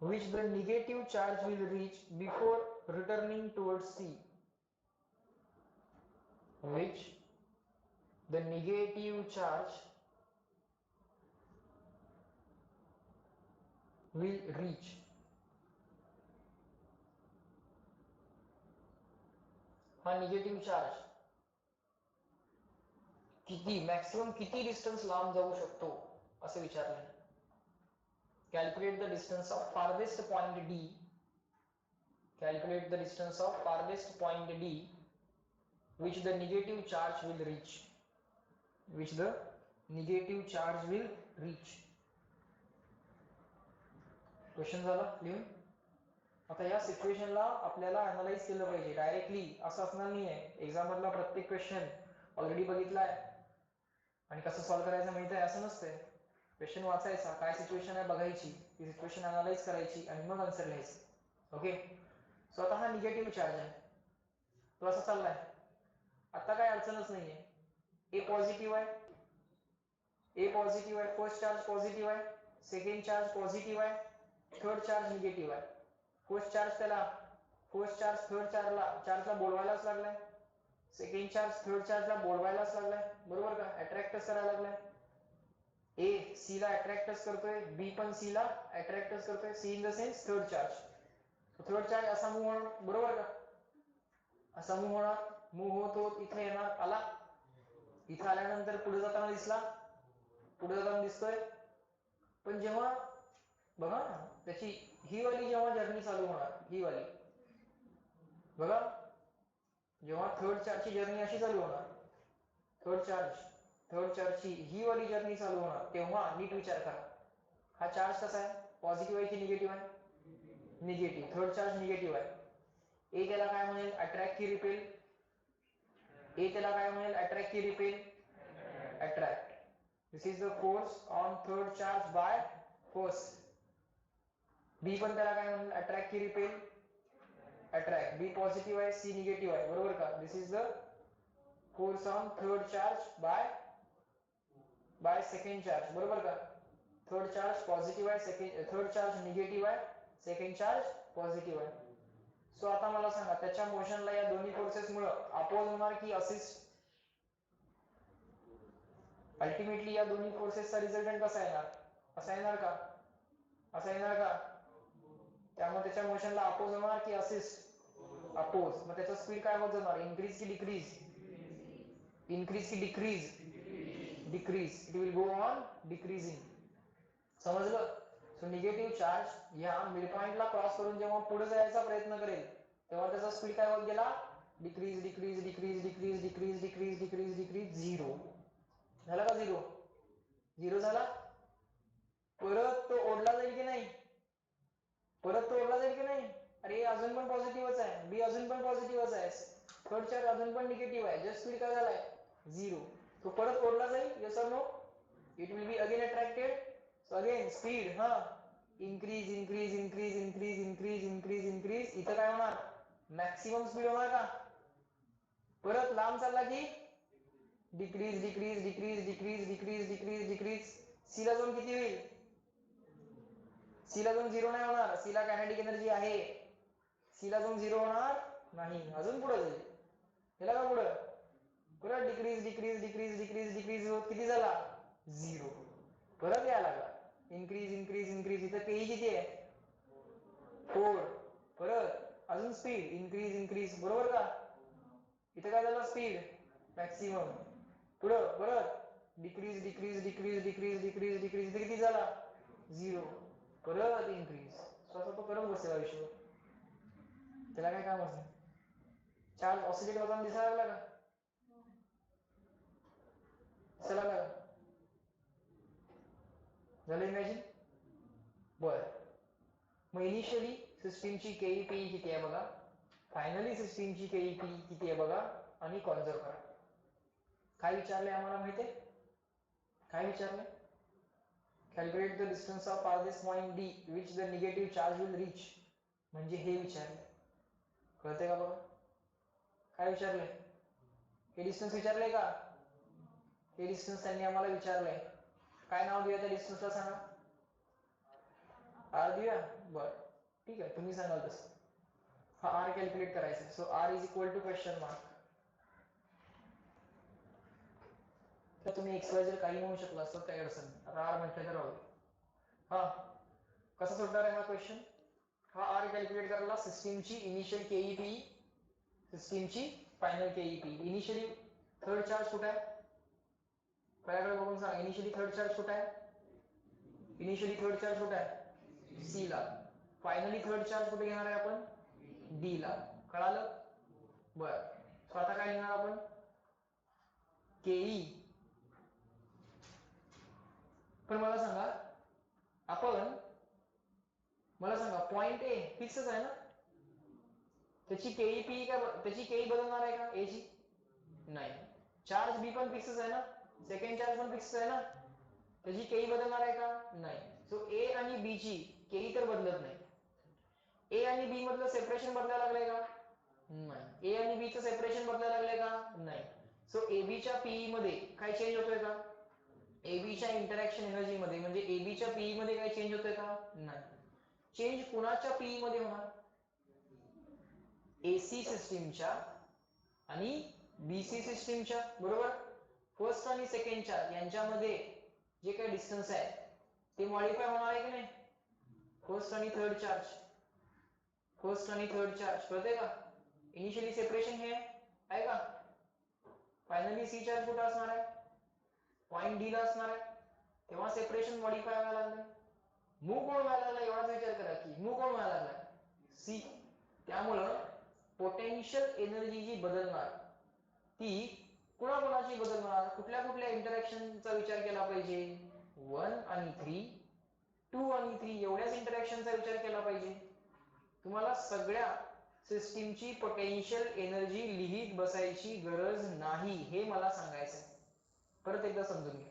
which the negative charge will reach before returning towards C. Which the negative charge will reach हा negative charge किती, maximum किती distance लांब जाऊ शकतो असं विचारलंय. Calculate the distance of farthest point D. Calculate the distance of farthest point D which the negative charge will reach. Which the negative charge will reach. Question झाला लिहून. आता या सिच्युएशनला आपल्याला अनालाइज केलं पाहिजे. डायरेक्टली असं असणार नाही आहे. एक्झाम मधला प्रत्येक क्वेश्चन ऑलरेडी बघितलाय आणि कसं सॉल्व्ह करायचं माहिती आहे असं नसतंय. क्वेश्चन वाचायचा, काय सिच्युएशन आहे बघायची, ती सिच्युएशन अनालाइज करायची आणि मग आन्सर लिहायचं. ओके. सो आता हा निगेटिव्ह चार्ज आहे, तो असा चाललाय. आता काय अडचणच नाहीये. ए पॉझिटिव्ह आहे, ए पॉझिटिव्ह आहे, फर्स्ट चार्ज पॉझिटिव्ह आहे, सेकंड चार्ज पॉझिटिव्ह आहे, थर्ड चार्ज निगेटिव्ह आहे. फर्स्ट चार्ज थर्ड चार्जला बोलवायलाच लागलाय, सेकंड चार्ज थर्ड चार्जला बोलवायलाच लागलाय, बरोबर का? अट्रॅक्टच करायला लागलाय. ए सी ला अट्रॅक्टच करतोय, बी पण सी ला अट्रॅक्टच करतोय. C in the sense third charge. Third charge असा मूव्ह होणार, बरोबर का? असा मूव्ह होणार, मूव्ह होत होत इथे येणार, आला. इथे आल्यानंतर पुढे जाताना दिसला, पुढे जाताना दिसतोय. पण जेव्हा बघा त्याची ही वाली जेव्हा जर्नी चालू होणार, ही वाली बघा, जेव्हा थर्ड चार्जची जर्नी अशी चालू होणार, थर्ड चार्जची ही वाली जर्नी चालू होणार, तेव्हा नीट विचार करा. हा चार्ज कसा आहे? पॉझिटिव्ह आहे की निगेटिव्ह आहे? निगेटिव्ह. थर्ड चार्ज निगेटिव्ह आहे. ए त्याला काय म्हणेल? अट्रॅक्ट की रिपेल? ए त्याला काय म्हणेल? अट्रॅक्ट की repel? Attract. This is the force on third charge by first. B पण त्याला काय म्हणेल? अट्रॅक्ट की रिपेल? अट्रॅक्ट. बी पॉझिटिव्ह आहे, सी निगेटिव्ह आहे, बरोबर का? This is the force on third charge by second charge, बरोबर का? थर्ड चार्ज पॉझिटिव्ह आहे, थर्ड चार्ज निगेटिव्ह आहे, सेकंड चार्ज पॉझिटिव्ह आहे. सो आता मला सांगा त्याच्या मोशनला या दोन्ही फोर्सेसमुळे अपोज होणार की असिस्ट? अल्टिमेटली या दोन्ही फोर्सेसचा रिझल्टंट कसा येणार? असा येणार का? असा येणार का? त्यामुळे त्याच्या मोशनला अपोज होणार की असिस्ट? अपोज. मग त्याचा स्पीड काय होत जाणार? इन्क्रीज की डिक्रीज? इन्क्रीज की decrease? Decrease. It will go on decreasing. समजलं? सो निगेटिव्ह चार्ज या मिड पॉइंटला क्रॉस करून जेव्हा पुढे जायचा प्रयत्न करेल तेव्हा त्याचा स्पीड काय होत गेला? Decrease decrease decrease decrease decrease decrease decrease decrease zero. झाला का झिरो? झिरो झाला. परत तो ओढला जाईल की नाही? परत तो ओढला जाईल की नाही? अरे अजून पण पॉझिटिव्हच आहे, बी अजून पण पॉझिटिव्हच आहे, थर्ड चार्ज अजून पण निगेटिव्ह आहे, जस्ट स्पीड काय झालाय? झिरो. तो परत ओढला जाईल, yes or no? It will be again attracted. So again speed increase increase increase increase increase increase increase. इथं काय होणार? मॅक्सिमम स्पीड होणार का? परत लांब चालला की decrease decrease decrease decrease decrease decrease decrease. सीला जाऊन किती होईल? सीला जाऊन झिरो नाही होणार, सीला कायनेटिक एनर्जी आहे, सीला जाऊन झिरो होणार नाही, अजून पुढे जाईल. गेला का पुढे? परत decrease decrease decrease decrease decrease होत किती झाला? झिरो. परत यायला लागला इन्क्रीज इन्क्रीज इन्क्रीज. इथं केई किती आहे? 4. परत अजून स्पीड इन्क्रीज इन्क्रीज, बरोबर का? इथं काय झालं? Speed maximum. पुढं परत decrease decrease decrease decrease decrease decrease. इथे किती झाला? झिरो. परत इन्क्रीज. स्वतः तो करत बसेल आयुष्यभर, त्याला काय काम असेल? चार्ज ऑसिलेट होताना दिसायला लागला का? दिसायला लागला का? झालं इमॅजिन? बर. मग इनिशियली सिस्टीमची केईपी किती आहे बघा, फायनली सिस्टीमची केईपी किती आहे बघा, आणि कॉन्झर्व करा. काय विचारलंय आम्हाला माहितीये? काय विचारलंय? Calculate the distance of farthest point D which the negative charge will reach. म्हणजे हे विचारलंय. कळतंय का बघा? काय विचारलंय? हे डिस्टन्स विचारलंय का? हे डिस्टन्स त्यांनी आम्हाला विचारलंय. काय नाव देऊया त्या डिस्टन्सला सांगा? आर देऊया? बर ठीक आहे, तुम्ही सांगाल तसं. हा आर कॅल्क्युलेट करायचा. So R is equal to question mark. तर तुम्ही एक्सवायझर काही म्हणू शकला असतं, काही अडचण नाही. आता आर म्हटलं तर राहू. हा कसा सुटणार आहे हा क्वेश्चन? हा आर कॅल्क्युलेट करायला सिस्टीमची इनिशियल केईपी, सिस्टीमची फायनल केईपी. इनिशियली थर्ड चार्ज कुठे आहे? पहिल्याकडे बघून सांग. इनिशियली थर्ड चार्ज कुठे आहे? इनिशियली थर्ड चार्ज कुठे आहे? सी ला. फायनली थर्ड चार्ज कुठे घेणार आहे आपण? डी ला. कळालं? बर. सो आता काय लिहिणार आपण? केई. पण मला सांगा, आपण मला सांगा पॉइंट ए फिक्सच आहे ना? त्याची केईपी काय, त्याची केई बदलणार आहे का? ए ची? नाही. चार्ज बी पण फिक्सच आहे ना? सेकंड चार्ज पण फिक्स आहे ना? त्याची केई बदलणार आहे का? नाही. सो ए आणि बी ची केई तर बदलत नाही. ए आणि बी मधलं सेपरेशन बदलायला लागलंय का? नाही. ए आणि बी चं सेपरेशन बदलायला लागलंय का? नाही. सो एबीच्या पीई मध्ये काय चेंज होतोय का? एबीच्या इंटरॅक्शन एनर्जी मध्ये म्हणजे एबीच्या पीई मध्ये काय चेंज होतोय का? नाही. चेंज कुणाच्या पीई मध्ये होणार? एसी सिस्टीमच्या आणि बीसी सिस्टीमच्या, बरोबर? फर्स्ट आणि सेकंड चार्ज यांच्यामध्ये जे काही डिस्टन्स आहे ते मॉडिफाय होणार आहे की नाही? फर्स्ट आणि थर्ड चार्ज, फर्स्ट आणि थर्ड चार्ज, कळतंय का? इनिशियली सेपरेशन हे आहे का? फायनली सी चार्ज कुठे असणार आहे? पॉइंट डी ला असणार आहे. तेव्हा सेपरेशन मॉडिफाय व्हायला लागलं. मूव कोण व्हायला लागला एवढाच विचार करा की मूव कोण व्हायला लागला? सी. त्यामुळं पोटेन्शियल एनर्जी जी बदलणार ती कुणाकुणाची बदलणार? कुठल्या कुठल्या इंटरॅक्शनचा विचार केला पाहिजे? 1 आणि 3, 2 आणि 3 एवढ्याच इंटरॅक्शनचा विचार केला पाहिजे. तुम्हाला सगळ्या सिस्टीमची पोटेन्शियल एनर्जी लिहित बसायची गरज नाही, हे मला सांगायचं आहे. परत एकदा समजून घ्या.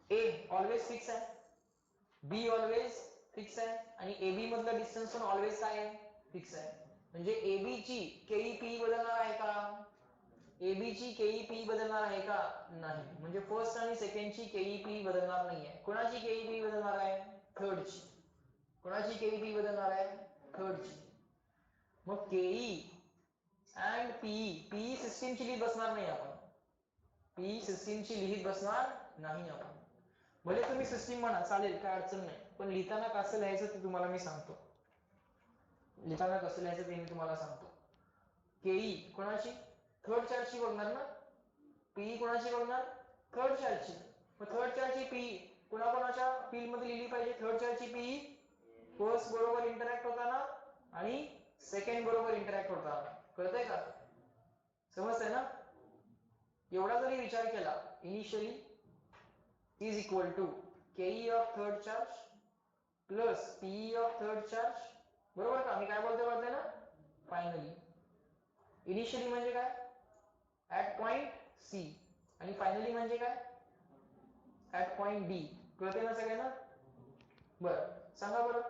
ए ऑलवेज फिक्स आहे, बी ऑलवेज फिक्स आहे, आणि एबी मधलं डिस्टन्स पण ऑलवेज काय आहे? फिक्स आहे. म्हणजे एबी ची केईपी बदलणार आहे का? एबी ची केईपी बदलणार आहे का? नाही. म्हणजे फर्स्ट आणि सेकंड ची केईपी बदलणार नाहीये. कोणाची केईपी बदलणार आहे? थर्ड ची. कोणाची केई पी बदलणार आहे? थर्डची. मग केई अँड पीई, पीई सिस्टीमची लिहित बसणार नाही आपण, पीई सिस्टीमची लिहित बसणार नाही आपण. भले तुम्ही सिस्टीम म्हणा, चालेल, काय अडचण नाही, पण लिहिताना कसं लिहायचं ते तुम्हाला मी सांगतो. लिहिताना कसं लिहायचं ते मी तुम्हाला सांगतो. केई कोणाची? थर्ड चार्जची बघणार ना. पीई कोणाची बघणार? थर्ड चार्जची. मग थर्ड चार्जची पीई कोणाकोणाच्या फील्ड मध्ये लिहिली पाहिजे? थर्ड चार्जची पीई फर्स्ट बरोबर इंटरॅक्ट होताना आणि सेकंड बरोबर इंटरॅक्ट होताना. कळतंय का? समजतंय ना? एवढा जरी विचार केला, इनिशियली इज इक्वल टू केई of third charge plus PE of third charge, बरोबर का? मी काय बोलतोय कळतंय ना? फायनली. इनिशियली म्हणजे काय? ऍट पॉइंट सी, आणि फायनली म्हणजे काय? At point D. कळते ना सगळ्यांना? बरं, सांगा बरं,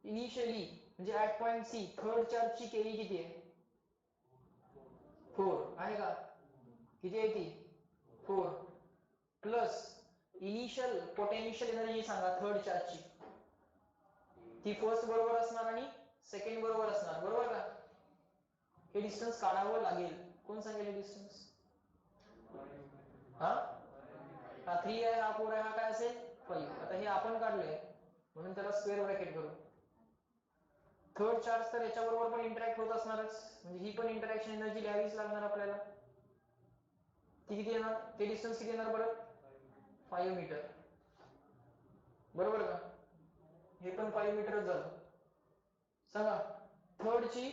इनिशियली म्हणजे ऍट पॉइंट सी थर्ड चार्जची केई किती आहे? 4 आहे का? किती आहे ती? 4 प्लस इनिशियल पोटेन्शियल एनर्जी सांगा थर्ड चार्जची. ती फर्स्ट बरोबर असणार आणि सेकंड बरोबर असणार, बरोबर का? हे डिस्टन्स काढावं लागेल. कोण सांगेल हे डिस्टन्स? हा 3 आहे, हा 4 आहे, हा काय असेल? 5. आता हे आपण काढलंय म्हणून त्याला स्क्वेअर ब्रॅकेट करू. थर्ड चार्ज तर याच्याबरोबर पण इंटरॅक्ट होत असणारच, म्हणजे ही पण इंटरॅक्शन एनर्जी लिहावीच लागणार आपल्याला. ती किती येणार? ते डिस्टन्स किती येणार बरं? 5 मीटर, बरोबर का? हे पण 5 मीटरच झालं. सांगा थर्डची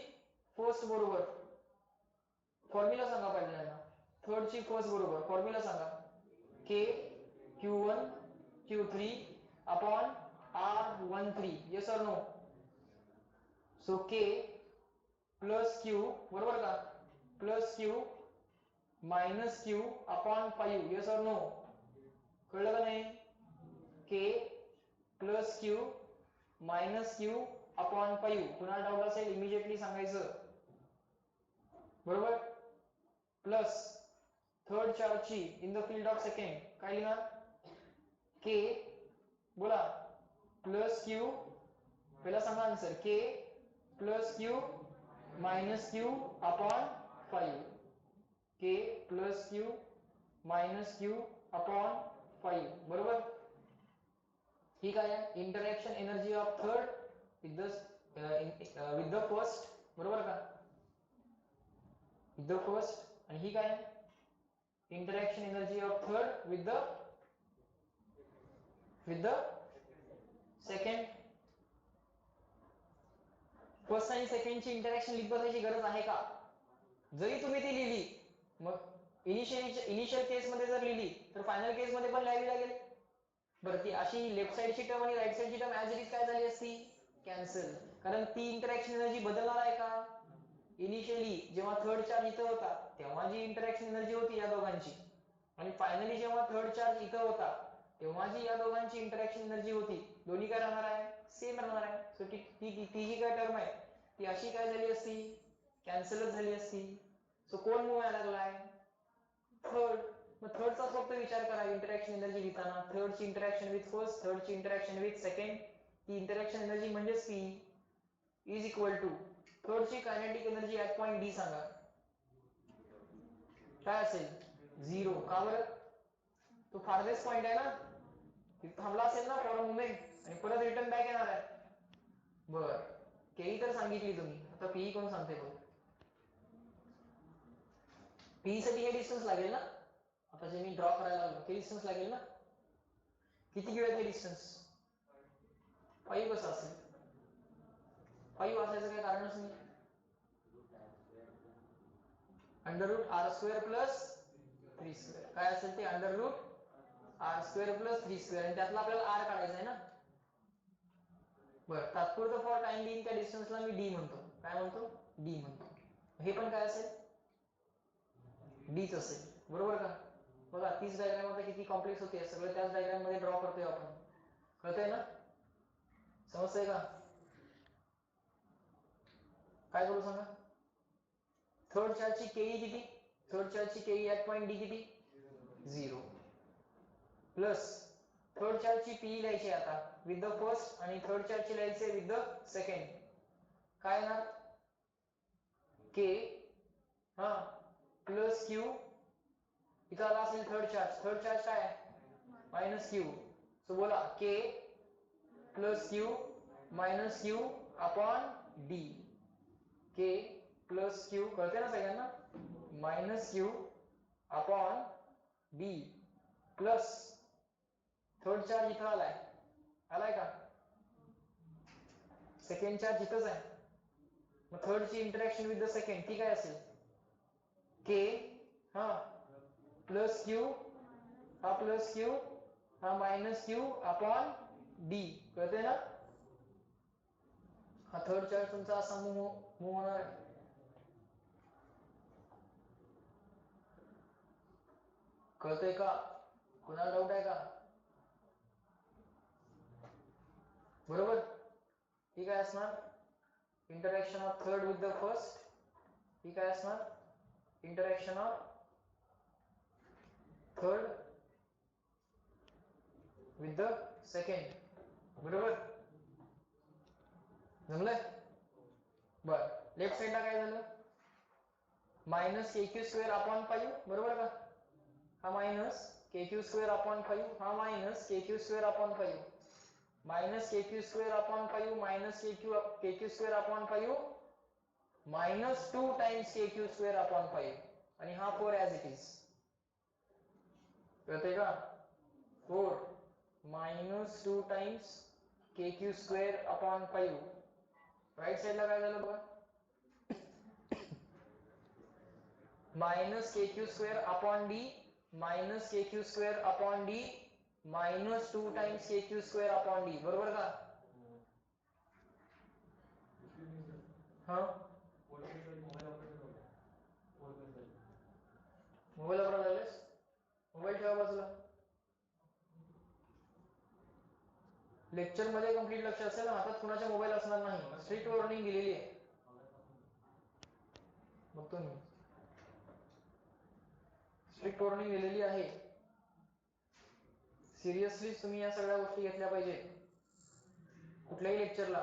फर्स्ट बरोबर फॉर्म्युला सांगा पहिल्यांदा. थर्डची फर्स्ट बरोबर फॉर्म्युला सांगा. K Q1 Q3 upon R13. Yes or no? So K plus Q, बरोबर का? Plus Q minus Q upon 5. Yes or no? कळलं का नाही? K plus Q minus Q upon 5. पुन्हा डाऊट असेल इमिजिएटली सांगायचं, बरोबर? प्लस थर्ड चार्जची in the field of second काय लिहिणार? K, बोला, प्लस Q, पहिला सांगा answer. K plus Q minus Q upon 5. K plus Q minus Q upon 5, बरोबर? ही काय आहे? Interaction energy of third with the first, बरोबर का? With the first. आणि ही काय आहे? Interaction energy of third with the second. First आणि सेकंडची इंटरॅक्शन लिहित बसायची गरज आहे का? जरी तुम्ही ती लिहिली, मग इनिशियल केस मध्ये जर लिहिली तर फायनल केस मध्ये पण लिहावी लागेल. बरं, ती अशी लेफ्ट साइडची टर्म आणि राईट साइडची टर्म ऍज इट इज काय झाली असती? कॅन्सल. कारण ती इंटरॅक्शन एनर्जी बदलणार आहे का? इनिशियली जेव्हा थर्ड चार्ज इथं होता तेव्हा जी इंटरॅक्शन एनर्जी होती या दोघांची, आणि फायनली जेव्हा थर्ड चार्ज इथं होता तेव्हा जी या दोघांची इंटरॅक्शन एनर्जी होती, दोन्ही काय राहणार आहे? सेम राहणार आहे. सो ती जी काय टर्म आहे ती अशी काय झाली असती? कॅन्सलच झाली असती. सो कोण मूव्ह व्हायला लागलाय? थर्ड. मग थर्डचा फक्त विचार करा इंटरॅक्शन एनर्जी लिहिताना. थर्डची इंटरॅक्शन विथ फर्स्ट, थर्डची इंटरॅक्शन विथ सेकंड, ती इंटरॅक्शन एनर्जी म्हणजेच पी इज इक्वल टू थर्डची kinetic energy at point D सांगा. काय असेल? 0. का बरं? तो फार्देस्ट पॉइंट आहे ना, तिथे थांबला असेल ना फॉर अ मोमेंट आणि परत रिटर्न बॅक येणार आहे. बर, केई तर सांगितली तुम्ही, आता पीई कोण सांगते बघ? पीई साठी हे डिस्टन्स लागेल ना, आता जे मी ड्रॉ करायला लागलो ते डिस्टन्स लागेल ना. किती घेऊयात हे डिस्टन्स? 5 कसं असेल? 5 असायचं काही कारणच नाही. Under root R square plus 3 square काय असेल ते? Under root R square plus 3 square, आणि त्यातला आपल्याला आर काढायचा आहे ना. बरं, तात्पुरतं फॉर टाइम बिंग त्या डिस्टन्सला मी डी म्हणतो. काय म्हणतो? डी म्हणतो. हे पण काय असेल? डीच असेल, बरोबर का? बघा, तीच डायग्राम आता किती कॉम्प्लेक्स होते, सगळं त्याच डायग्राम मध्ये ड्रॉ करतोय आपण. कळतंय ना? समजतंय का? काय करू सांगा? थर्ड चार्जची केई किती? थर्ड चार्जची केई ऍट पॉइंट डी किती? 0 प्लस थर्ड चार्जची पी लिहायची आता विथ द फर्स्ट आणि थर्ड चार्जची लिहायचे विथ द सेकंड. काय येणार के हा प्लस क्यू. इथं आला असेल थर्ड चार्ज काय आहे मायनस क्यू. सो बोला K plus Q minus Q upon D. K plus Q कळते ना सगळ्यांना minus Q upon D plus third charge इथं आलाय का सेकंड चार्ज इथंच आहे. मग थर्ड ची इंटरॅक्शन विथ द सेकंड ती काय असेल के हा प्लस क्यू हा प्लस क्यू हा मायनस क्यू अपॉन डी. कळते ना. हा थर्ड चार्ज तुमचा असा मूव्ह होणार आहे. कळतंय का कुणाला डाऊट आहे का बरोबर. ही काय असणार interaction of third with the first. ही काय असणार interaction of third with the second. बरोबर जमलंय. बर लेफ्ट साइडला काय झालं मायनस के क्यू स्क्वेअर अपॉन 5 बरोबर का. हा मायनस के क्यू स्क्वेअर अपॉन 5 हा मायनस के क्यू स्क्वेअर अपॉन 5 मायनस के क्यू स्क्वेअर अपॉन 5 मायनस के Q square upon 5 minus 2 times के क्यू स्क्वेअर अपॉन 5 आणि हा 4 ॲज इट इज. कळतंय का 4 मायनस 2 टाइम्स के क्यू स्क्वेअर अपॉन 5. राईट साइडला काय झालं बघा मायनस के Q square upon d minus के Q square upon d minus 2 times के Q square upon d. बरोबर का हा मोबाईल वापरायला लागलेस मोबाईल ठेवा बाजूला. लेक्चर मध्ये कंप्लीट लक्ष असेल हातात कुणाच्या मोबाईल असणार नाही. स्ट्रिक्ट वॉर्निंग दिलेली आहे. बघतो मी स्ट्रिक्ट वॉर्निंग दिलेली आहे. सिरियसली तुम्ही या सगळ्या गोष्टी घेतल्या पाहिजे कुठल्याही लेक्चरला.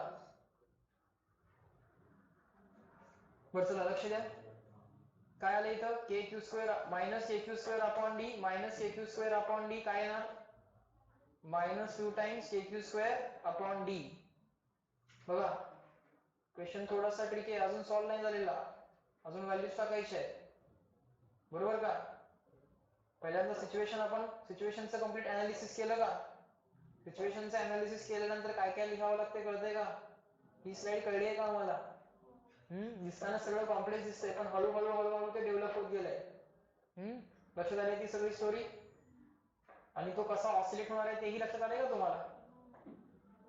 बरं चला लक्ष द्या. काय आलं इथं के क्यू स्क्वेअर मायनस के Q square upon d minus के क्यू स्क्वेअर अपॉन डी काय येणार मायनस 2 टाइम्स के क्यू स्क्वेअर अपॉन डी. बघा क्वेश्चन थोडासा ट्रिकी आहे अजून सॉल्व्ह नाही झालेला. अजून व्हॅल्यूज टाकायचे आहेत. बरोबर का पहिल्यांदा सिच्युएशनचं कंप्लीट अनालिसिस केलं का. सिच्युएशनचं अनालिसिस केल्यानंतर काय काय लिहावं लागते कळतंय का. ही स्लाइड कळली आहे का आम्हाला दिसताना सगळं कॉम्प्लेक्स दिसतंय पण हळूहळू ते डेव्हलप होत गेलंय. लक्षात आली ती सगळी स्टोरी आणि तो कसा ऑसिलेट होणार आहे तेही लक्षात आलंय का तुम्हाला.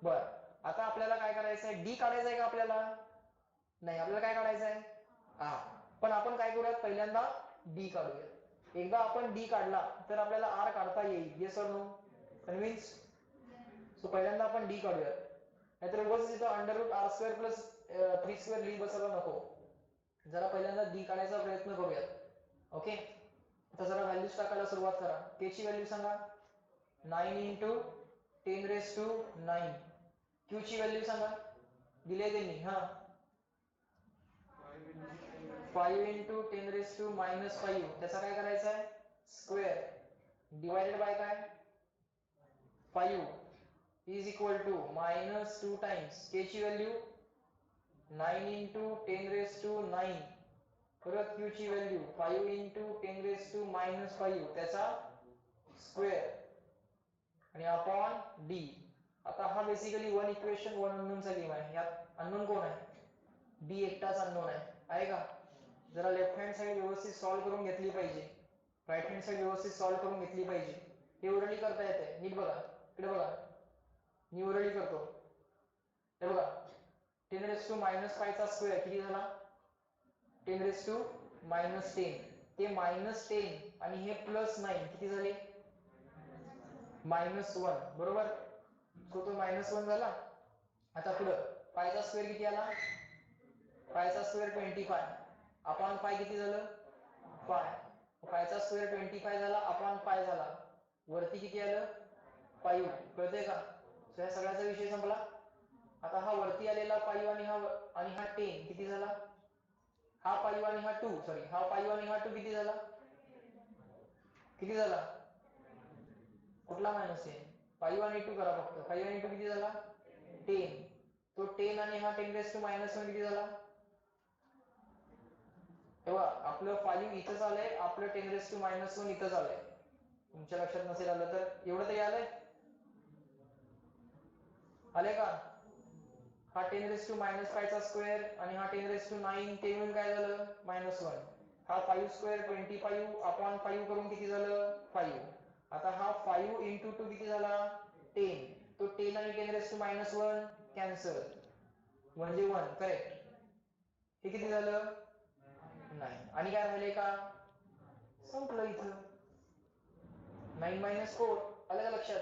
बर आता आपल्याला काय करायचं आहे डी काढायचं आहे का आपल्याला नाही आपल्याला काय काढायचं आहे आर. पण आपण काय करूयात पहिल्यांदा डी काढूया. एकदा आपण डी काढला तर आपल्याला आर काढता येईल. Yes or no convince. So पहिल्यांदा आपण डी काढूयात नाहीतर उगाच इथं under root R square plus 3 square D बसायला नको. जरा पहिल्यांदा डी काढायचा प्रयत्न करूयात. ओके आता जरा व्हॅल्यूज टाकायला सुरुवात करा. के ची व्हॅल्यू सांगा 9 इंटू 10 रेस टू 9. क्यू ची व्हॅल्यू सांगा दिले त्यांनी हा 5 इंटू 10 रेस टू मायनस 5. त्याचा काय करायचा आहे स्क्वेअर डिवायडेड बाय काय 5 is equal to minus 2 times k ची व्हॅल्यू 9 इंटू 10 रेस टू 9 परत क्यू ची value 5 into 10 raise to minus 5 त्याचा स्क्वेअर आणि अपॉन डी. आता हा बेसिकली वन इक्वेशन वन अननोनचा गेम आहे. यात अननोन कोण आहे डी एकटाच अननोन आहे का. जरा लेफ्ट हँड साइड व्यवस्थित सॉल्व्ह करून घेतली पाहिजे. राईट हँड साइड व्यवस्थित सॉल्व्ह करून घेतली पाहिजे. हे ओरली करता येते नीट बघा इकडे बघा मी ओरली करतो. हे बघा 10 रेस टू मायनस 5 चा स्क्वेअर किती झाला 10 रेस टू मायनस 10. ते मायनस 10 आणि हे प्लस 9 किती झाले मायनस 1 बरोबर. सो तो मायनस 1 झाला. आता पुढं पायचा स्क्वेअर किती आला पायचा स्क्वेअर 25 अपॉन पाय किती झालं पाय. पायचा स्क्वेअर 25 झाला अपॉन पाय झाला. वरती किती आलं 5 कळतंय का? सो या सगळ्याचा विषय संपला. आता हा वरती आलेला 5 आणि हा 10 किती झाला? हा 5 आणि हा 2 सॉरी हा 5 आणि हा 2 किती झाला? किती झाला? कुठला मायनस आहे? 5 आणि 2 करा फक्त. 5 आणि 2 किती झाला? 10. तो 10 आणि हा 10⁻⁻1 किती झाला? तेव्हा आपलं 5 इथंच आलंय, आपलं 10⁻⁻1 इथंच आलंय. तुमच्या लक्षात नसेल आलं तर एवढं तरी आलंय? आले का? हा 10⁻⁻5 चा स्क्वेअर आणि हा 10⁻⁹ ते मिळून काय झालं? -1. हा 5 स्क्वेअर 25/5 करून किती झालं? 5. आता हा 5 इंटू 2 किती झाला? 10. तो 10 आणि 10⁻⁻1 कॅन्सल म्हणजे 1 करेक्ट. हे किती झालं? 9. आणि काय राहिले का? संपलं इथं. 9 - 4 आलं का लक्षात?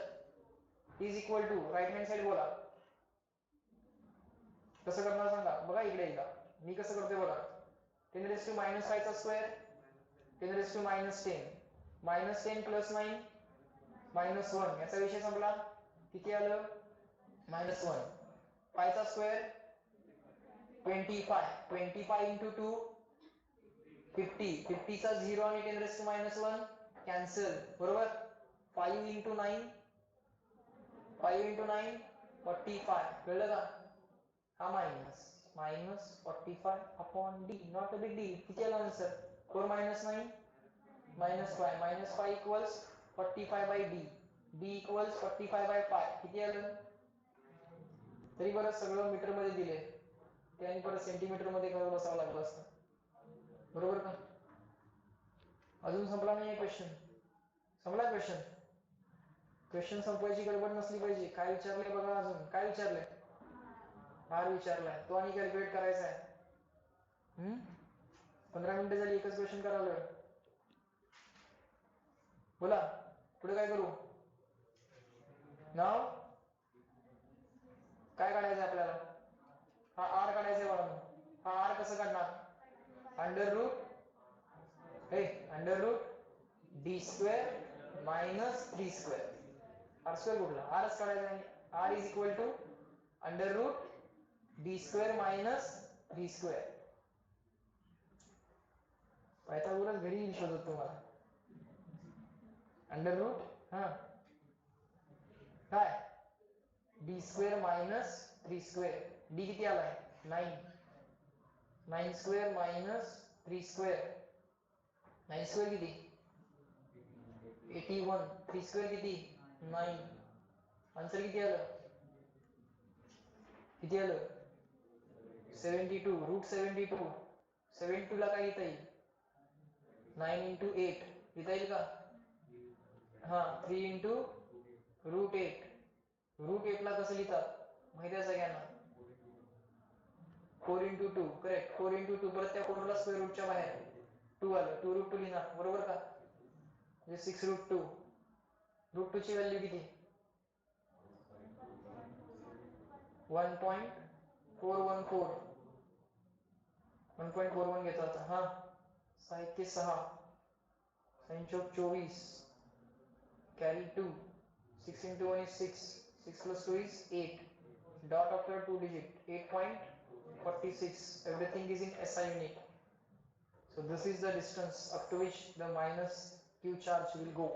Is equal to right hand side बोला. कसं करणार सांगा? बघा इकडे एकदा मी कसं करतोय बघा. 10⁻⁻5 चा स्क्वेअर 10⁻⁻10 -10 + 9 -1 याचा विषय संपला. किती आलं? -1. 5 चा स्क्वेअर 25 इंटू 2 50. 50 चा 0 आणि 10⁻⁻1 कॅन्सल बरोबर. 5 इंटू 9 45 कळलं का? हा -45/d not a big deal. किती आला answer? 4 - 9 -5 equals 45/d. d equals 45/5. किती आलं? तरी बरं सगळं मीटर मध्ये दिले, त्याने परत सेंटीमीटर मध्ये करत बसावं लागलं असतं बरोबर का? अजून संपला नाही क्वेश्चन. संपला क्वेश्चन? क्वेश्चन संपवायची गडबड नसली पाहिजे. काय विचारलंय बघा. अजून काय विचारलंय? आर विचारलाय, तो आणि कॅल्क्युलेट करायचा आहे. 15 मिनिटं झाली, एकच क्वेश्चन करावं. बोला पुढे काय करू? नाव काय काढायचं आपल्याला? हा आर काढायचा आहे बघा. हा आर कसं काढणार? Under root d square minus 3 square. R square कुठला? आरच काढायचा आहे. R is equal to under root d square minus 3 square. Pythagoras घरी शोधत तुम्हाला. अंडर रूट काय? d square minus 3 square. d किती आलाय? 9. 9 स्क्वेअर मायनस 3 स्क्वेअर. 9 स्क्वेअर किती? 81. 3 स्क्वेअर किती? 9. आन्सर किती आलं? किती आलं? 72. रूट 72. 72 ला काय लिहिता येईल? 9 इंटू 8 लिहिता येईल का? हा 3 इंटू रूट 8. रूट 8 ला कसं लिहितात माहिती आहे सगळ्यांना? 4 इंटू 2 करेक्ट. 4 इंटू 2 परत त्या 4 ला स्क्वेअर रूटच्या बाहेर 2 आलं. 2 रूट 2 लिहिणार बरोबर का? म्हणजे 6 रूट 2. रूट 2 ची व्हॅल्यू किती? 1.414. 1.41 घेतला होता. हा 6 × 6 24 carry 2. 6 into 1 is 6. 6 plus 2 is 8. Dot after 2 digit. 8.46. Everything is in SI unit. So this is the distance up to which the minus Q charge will go.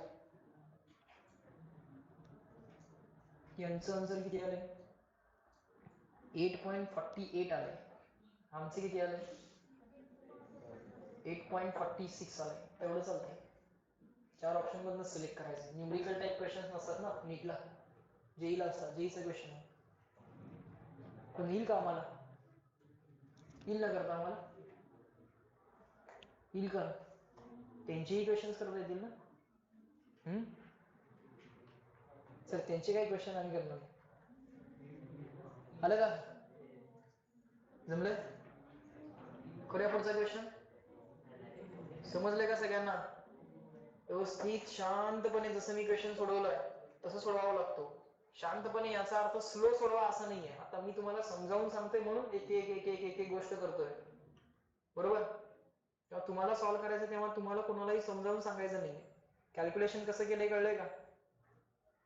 यांचं आन्सर किती आले? 8.48 आले. आमचे किती आले? 8.46 आले. एवढं चालतंय. 4 ऑप्शन मधनं सिलेक्ट करायचं. न्यूमेरिकल टाइप क्वेश्चन असतात ना नीटला, जेईला असतात. जेईचा क्वेश्चन आहे पण येईल का आम्हाला? येईल ना करता आम्हाला? येईल का? त्यांचेही क्वेश्चन करता येतील ना? सर त्यांचे काही क्वेश्चन आम्ही करणार. आलं का? जमलंय? करूया पुढचा क्वेश्चन. समजलंय का सगळ्यांना? व्यवस्थित शांतपणे जसं मी क्वेश्चन सोडवलाय तसं सोडवावं लागतो. शांतपणे याचा अर्थ स्लो सोडवा असं नाहीये. आता मी तुम्हाला समजावून सांगतोय म्हणून एक एक गोष्ट करतोय बरोबर. तेव्हा तुम्हाला सॉल्व्ह करायचं तेव्हा तुम्हाला कोणालाही समजावून सांगायचं नाहीये. कॅल्क्युलेशन कसं केलंय कळलंय का?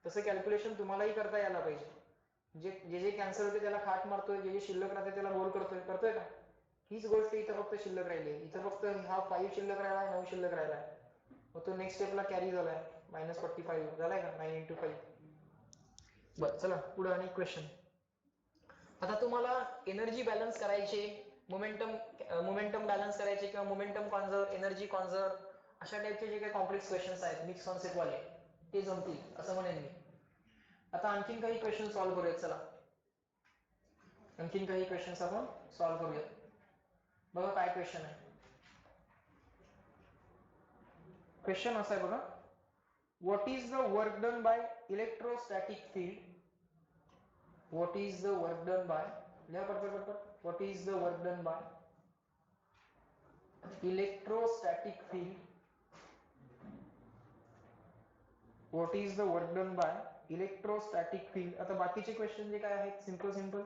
तसं कॅल्क्युलेशन तुम्हालाही करता यायला पाहिजे. जे जे जे कॅन्सर होते त्याला खाट मारतोय, जे जे शिल्लक राहते त्याला गोल करतोय का? हीच गोष्ट इथं फक्त शिल्लक राहिली आहे. इथं फक्त हा 5 शिल्लक राहिला, 9 शिल्लक राहिला आहे. मग तो नेक्स्ट स्टेपला कॅरी झालाय, -45 झालाय का, 9 × 5. बरं चला पुढे आणि क्वेश्चन. आता तुम्हाला एनर्जी बॅलन्स करायचे, मोमेंटम बॅलन्स करायचे किंवा मोमेंटम कॉन्झर्व, एनर्जी कॉन्झर्व, अशा टाईपचे जे काही कॉम्प्लेक्स क्वेश्चन्स आहेत मिक्स कॉन्सेप्ट वाले, ते जमतील असं म्हणेन मी. आता आणखीन काही क्वेश्चन सॉल्व्ह करूयात. चला आणखीन काही क्वेश्चन्स आपण सॉल्व्ह करूयात. बघा काय क्वेश्चन आहे. क्वेश्चन असा आहे बघा, what is the work done by electrostatic field, what is the work done bye, लिहा पटपट, what is the work done by electrostatic field, what is the work done by electrostatic field. आता बाकीचे question जे काय आहेत simple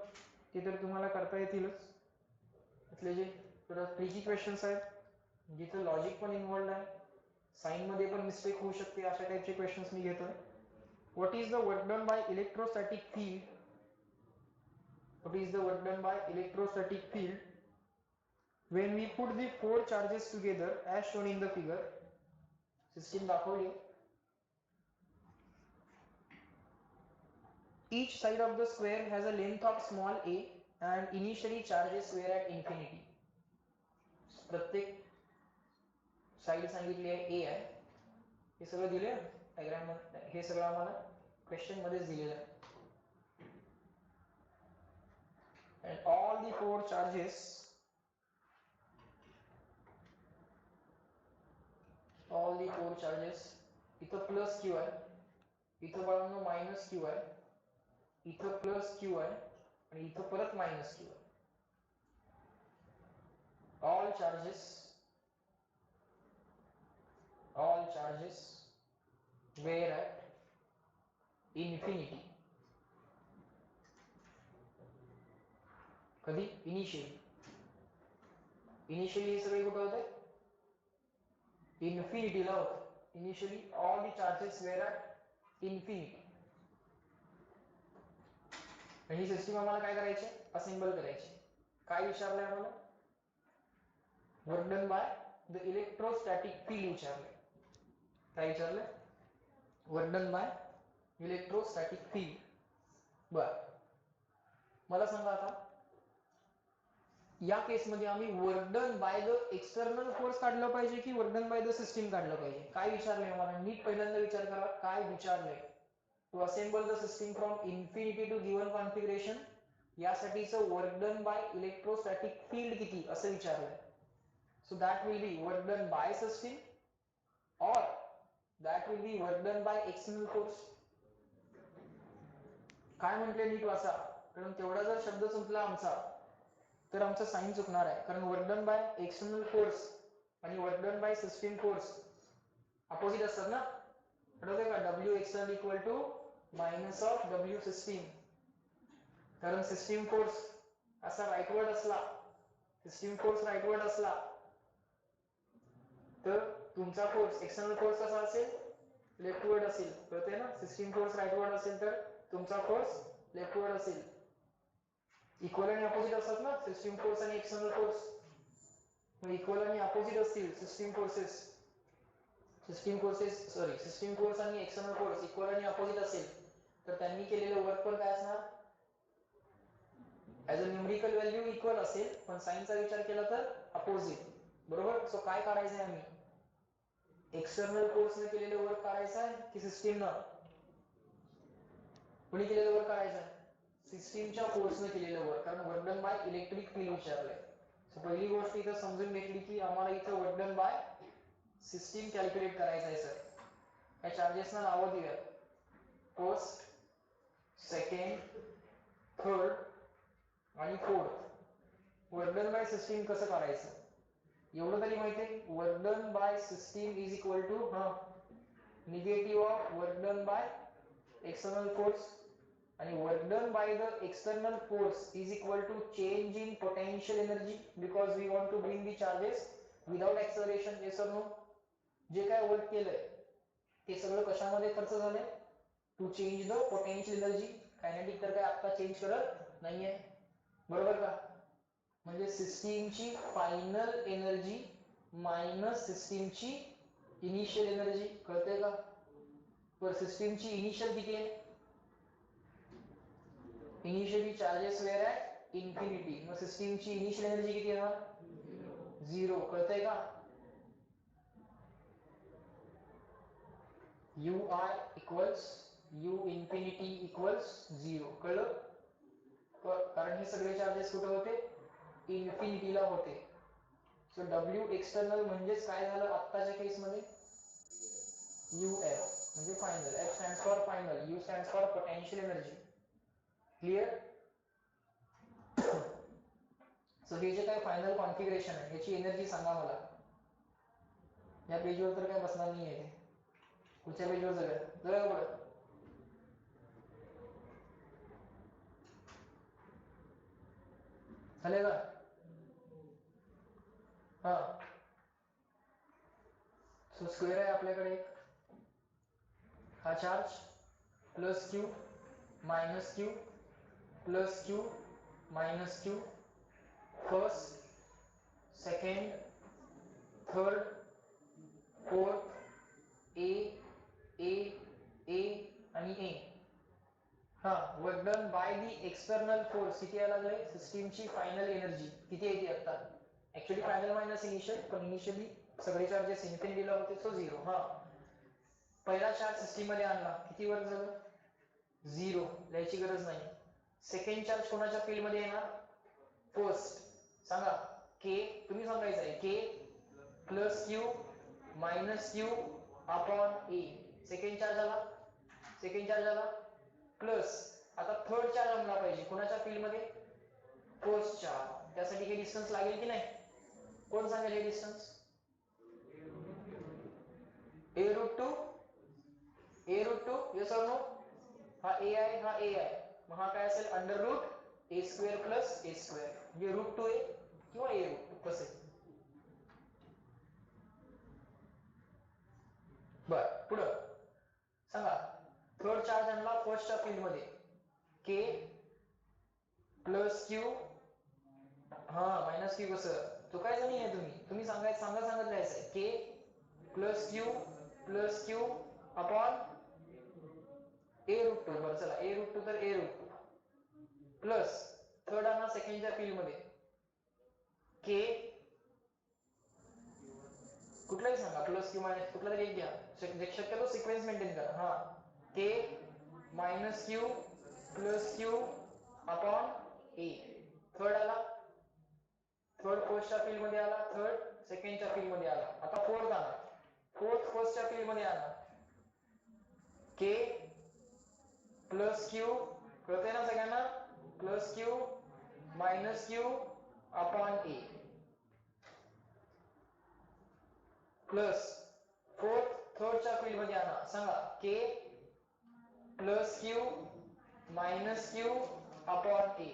ते तर तुम्हाला करता येतीलच. इथले जे ट्रिकी क्वेश्चन्स आहेत जिथे लॉजिक पण इन्व्हॉल्ड आहे, साइन मध्ये पण मिस्टेक होऊ शकते, अशा टाइपचे क्वेश्चन्स मी घेतोय. What is the work done by electrostatic field, what is the work done by electrostatic field when we put the 4 charges together as shown in the figure. System दाखवली. Each side of the square has a length of small a and initially charges were at infinity. प्रत्येक side सांगितली आहे a आहे, हे सगळं दिले diagram मध्ये, हे सगळं आम्हाला क्वेश्चन मध्येच दिलेलं आहे. And all the 4 charges, all the 4 charges, इथं प्लस q आहे, इथं बाळांनो मायनस q आहे, इथं प्लस q आहे आणि इथं परत मायनस q आहे. all charges were at infinity. कधी? इनिशियली हे सगळे कुठं होते? इन्फिनिटीला होते. Initially all the charges were at infinity. ही सिस्टीम आम्हाला काय करायची? असेंबल करायची. काय विचारलंय आम्हाला? Work done by the electrostatic field विचारलंय. काय विचारलंय? Work done by electrostatic field. बर, मला सांगा आता या केसमध्ये आम्ही work done by the external force काढलं पाहिजे की work done by the system काढलं पाहिजे? काय विचारलंय मला? नीट पहिल्यांदा विचार करा काय विचारलंय. To assemble the system from infinity to given configuration, यासाठीचं work done by electrostatic field किती असं विचारलंय. So that will be work done by system or that will be work done by external force. काय म्हटले नीट वाचा, कारण तेवढा जर शब्द चुकला आमचा तर आमचा साइन चुकणार आहे. कारण work done by external force आणि work done by system force opposite असतात ना. आठवतंय का? W external equal to minus of W system. कारण सिस्टीम फोर्स असा राईटवर्ड असला, सिस्टीम फोर्स राईटवर्ड असला तर तुमचा फोर्स एक्सटर्नल फोर्स कसा असेल? लेफ्टवर्ड असेल. कळते ना? सिस्टीम फोर्स राईटवर्ड असेल तर तुमचा फोर्स लेफ्टवर्ड असेल. इक्वल आणि अपोजिट असतात ना सिस्टीम फोर्स आणि एक्सटर्नल फोर्स. मग इक्वल आणि अपोजिट असतील सिस्टीम फोर्स आणि एक्सटर्नल फोर्स इक्वल आणि अपोजिट असेल तर त्यांनी केलेलं वर्क पण काय असणार? As a numerical value equal असेल, पण साइनचा विचार केला तर अपोजिट. बरोबर. सो काय काढायचंय आम्ही? एक्सटर्नल फोर्सने केलेलं वर्क काढायचं आहे की सिस्टीमनं? कोणी केलेलं वर्क काढायचं आहे? सिस्टीमच्या फोर्सने केलेलं वर्क. कारण work done by electric field विचारलंय. सो पहिली गोष्ट इथं समजून घेतली की आम्हाला इथं work done by system calculate करायचं आहे. सर या चार्जेसना नावं दिल्या, फर्स्ट, सेकंड, थर्ड आणि fourth. Work done by system कसं काढायचं एवढं तरी माहिती. Work done by system is equal to negative of work done by external force, आणि work done by the external force is equal to change in potential energy, because we want to bring the charges without acceleration. जे काय work केलंय ते सगळं कशामध्ये खर्च झालंय? To change the potential energy. Kinetic तर काय आता चेंज करत नाहीये, बरोबर का? म्हणजे सिस्टीमची फायनल एनर्जी मायनस सिस्टीमची इनिशियल एनर्जी. कळतंय का? तर सिस्टीमची इनिशियल किती आहे? Initially charges were at infinity. मग सिस्टीमची इनिशियल एनर्जी किती येणार? 0. कळतंय का? ui equals u infinity equals 0. कळलं? कारण हे सगळे चार्जेस कुठे होते? इन्फिनिटीला होते. सो w एक्सटर्नल म्हणजेच काय झालं आत्ताच्या केसमध्ये? uf म्हणजे final. f stands for final, u stands for potential energy. Clear? So हे जे काय फायनल कॉन्फिगरेशन आहे याची एनर्जी सांगा मला. या पेजवर तर काय बसणार नाही आहे. पुढच्या पेजवर जाऊया पुढे. झाले का? हा. सो स्क्वेअर आहे आपल्याकडे हा charge plus Q minus q plus Q minus q. First, second, third, fourth, a a a आणि ए. हा, work done by the external force. किती यायला लागले? सिस्टीमची फायनल एनर्जी किती येते आता? ऍक्च्युअली फायनल मायनस इनिशियल, पण इनिशियली सगळे चार्जेस इन्फिनिटीला होते, सो 0. हा, पहिला चार्ज सिस्टीम मध्ये आणला, किती वर्क झालं? 0. लिहायची गरज नाही. सेकंड चार्ज कोणाच्या फील्ड मध्ये येणार? फर्स्ट. सांगा. के, तुम्ही सांगायचं आहे k plus Q minus Q upon a. Second charge आला, सेकंड चार्ज आला प्लस. आता थर्ड चार्ज आणला पाहिजे कोणाच्या फील्ड मध्ये? फर्स्टच्या. त्यासाठी हे डिस्टन्स लागेल की नाही? कोण सांगेल हे distance? A root two, A root two, yes or no? हा ए आहे, हा ए आहे. मग हा काय असेल? अंडर रूट ए स्क्वेअर प्लस ए स्क्वेअर. म्हणजे रूट टू ए किंवा ए रूट टू कसे. बर, पुढं सांगा. थर्ड चार्ज आणला फर्स्टच्या फील्ड मध्ये, के प्लस क्यू. हा, मायनस क्यू कसं चुकायचं नाही आहे. तुम्ही सांगायचं, सांगत राहायचंय. के plus q upon a root two. बरं चला, ए रूट टू तर ए रूट टू प्लस थर्ड आणा सेकंडच्या फील्ड मध्ये, के कुठलाही सांगा, प्लस क्यू मायनस कुठला तरी एक घ्या. शक्यतो सिक्वेन्स मेंटेन करा. हा, k minus q plus q upon a. Third आला, थर्ड फर्स्टच्या फील्ड मध्ये आला, थर्ड सेकंडच्या फील्ड मध्ये आला. आता फोर्थ आला, फोर्थ फर्स्टच्या फील्ड मध्ये आला, के प्लस क्यू. कळतंय ना सगळ्यांना? Plus Q minus Q upon a plus fourth थर्डच्या फील्ड मध्ये आणा. सांगा. K plus Q minus Q upon a.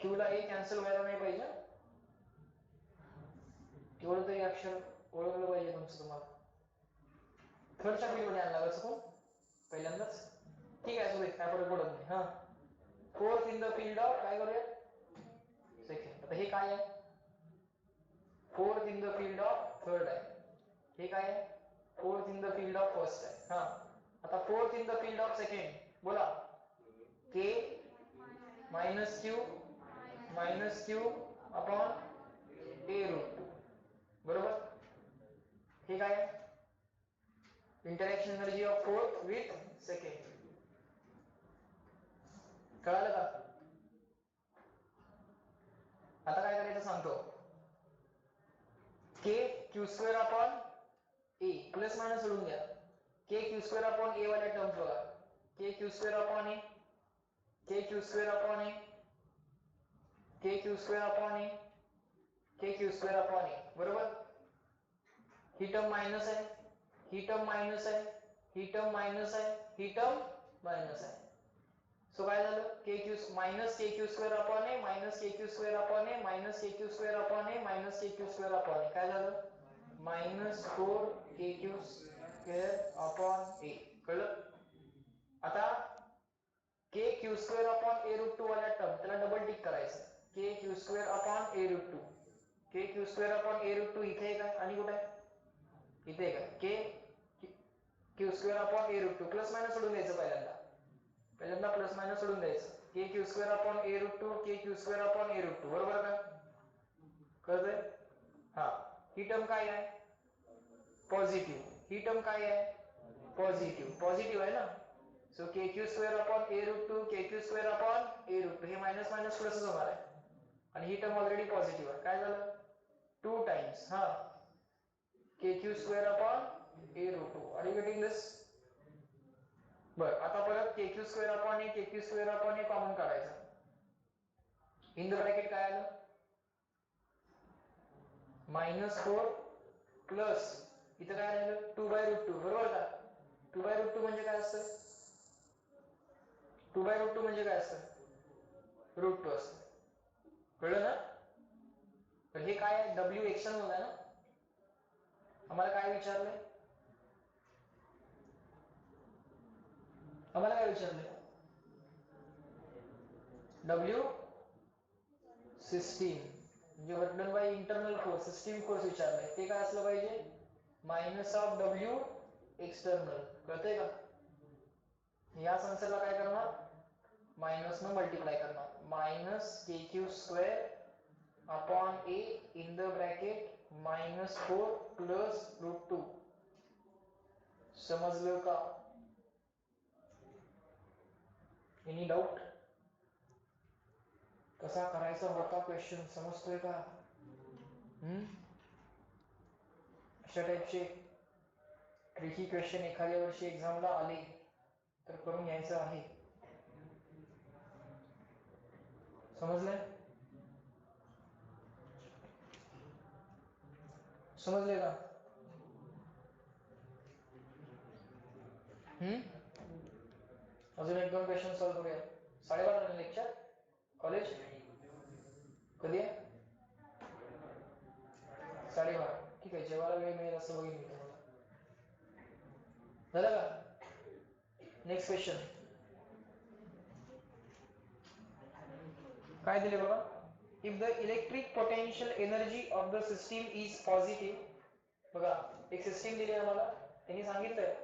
Q ला ए कॅन्सल व्हायला नाही पाहिजे. एवढं तरी अक्षर ओळखलं पाहिजे तुमचं तुम्हाला. थर्डच्या फील्ड मध्ये आणला का चुकून पहिल्यांदाच? ठीक आहे, असू दे, काय फरक पडत नाही. हा, fourth in the field of काय करूया? सेकंड. आता हे काय आहे? Fourth in the field of third आहे. हे काय आहे? Fourth in the field of first आहे. हा, आता fourth in the field of second. बोला. के minus Q upon a root two. बरोबर. हे काय आहे? Interaction energy of fourth with second. कळालं का? आता काय करायचं सांगतो. के Q square upon a, plus minus सोडून द्या. के क्यू स्क्वेअर अपॉन ए वाल्या टर्म्स बघा. के Q square upon a, k Q square upon a, k Q square upon a, k Q square upon ए. बरोबर. ही टर्म मायनस आहे, ही टर्म मायनस आहे, ही term minus आहे, ही टर्म मायनस आहे. सो काय झालं? K q minus K Q square upon a minus K Q square upon a minus K Q square upon a minus K Q square upon a. काय झालं? Minus 4 k Q square upon a. कळलं? आता k Q square upon a root 2 वाला term त्याला double tick करायचं. K Q square upon a root 2. K Q square upon a root 2 इथे आहे का आणि कुठे आहे? इथे आहे का? के Q square upon a root 2 plus minus सोडून द्यायचं. पहिल्यांदा प्लस मायनस सोडून द्यायचं. के Q square upon a root 2 k Q square upon a root 2. बरोबर का? कळतंय? हा. ही टर्म काय आहे? पॉझिटिव्ह. ही टर्म काय आहे? पॉझिटिव्ह आहे ना. So K Q square upon a root 2 k Q square upon a root 2 हे मायनस मायनस प्लसच होणार आहे आणि ही टर्म ऑलरेडी पॉझिटिव्ह आहे. काय झालं? 2 times K Q square upon a root 2. Are you getting this? बर, आता परत k Q square upon a k Q square upon a common काढायचं. इन द ब्रॅकेट काय आलं? -4 प्लस इथं काय राहिलं? 2/√2. बरोबर का? 2/√2 म्हणजे काय असतं? 2/√2 म्हणजे काय असतं? √2 असतं. कळलं ना? तर हे काय आहे? डब्ल्यू एक्शन होता ना. आम्हाला काय विचारलंय? डब्ल्यू सिस्टीम म्हणजे work done by internal force, system force विचारलाय. ते काय असलं पाहिजे? Minus of W external. कळतंय का? याच आन्सरला काय करणार? मायनस न मल्टिप्लाय करणार. Minus K Q square upon A in the bracket -4 plus √2. समजलं का? Any doubt? कसा करायचा होता क्वेश्चन समजतोय का? अशा टाइपचे ट्रिकी क्वेश्चन एखाद्या वर्षी एक्झामला आले तर करून यायचं आहे. समजले का? अजून 1-2 क्वेश्चन सॉल्व्ह करूया. 12:30 लेक्चर. कॉलेज कधी आहे? 12:30. ठीक आहे, जेवायला वेळ मिळेल असं बघेन मी तुम्हाला. झालं का? नेक्स्ट क्वेश्चन काय दिले बघा? If the electric potential energy of the system is positive. बघा, एक सिस्टीम दिली आम्हाला. त्यांनी सांगितलंय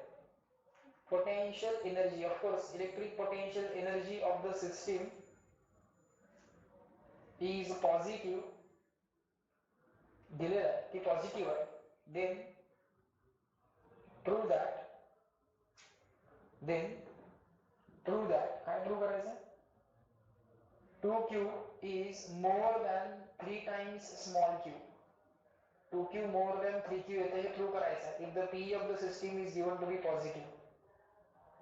potential energy, of course electric potential energy of the system is positive. दिलेलं आहे की पॉझिटिव्ह आहे. then prove that काय प्रूव्ह करायचं? 2q is more than 3 times small q. 2q more than 3q येते हे प्रूव्ह करायचं. if the p of the system is given to be positive.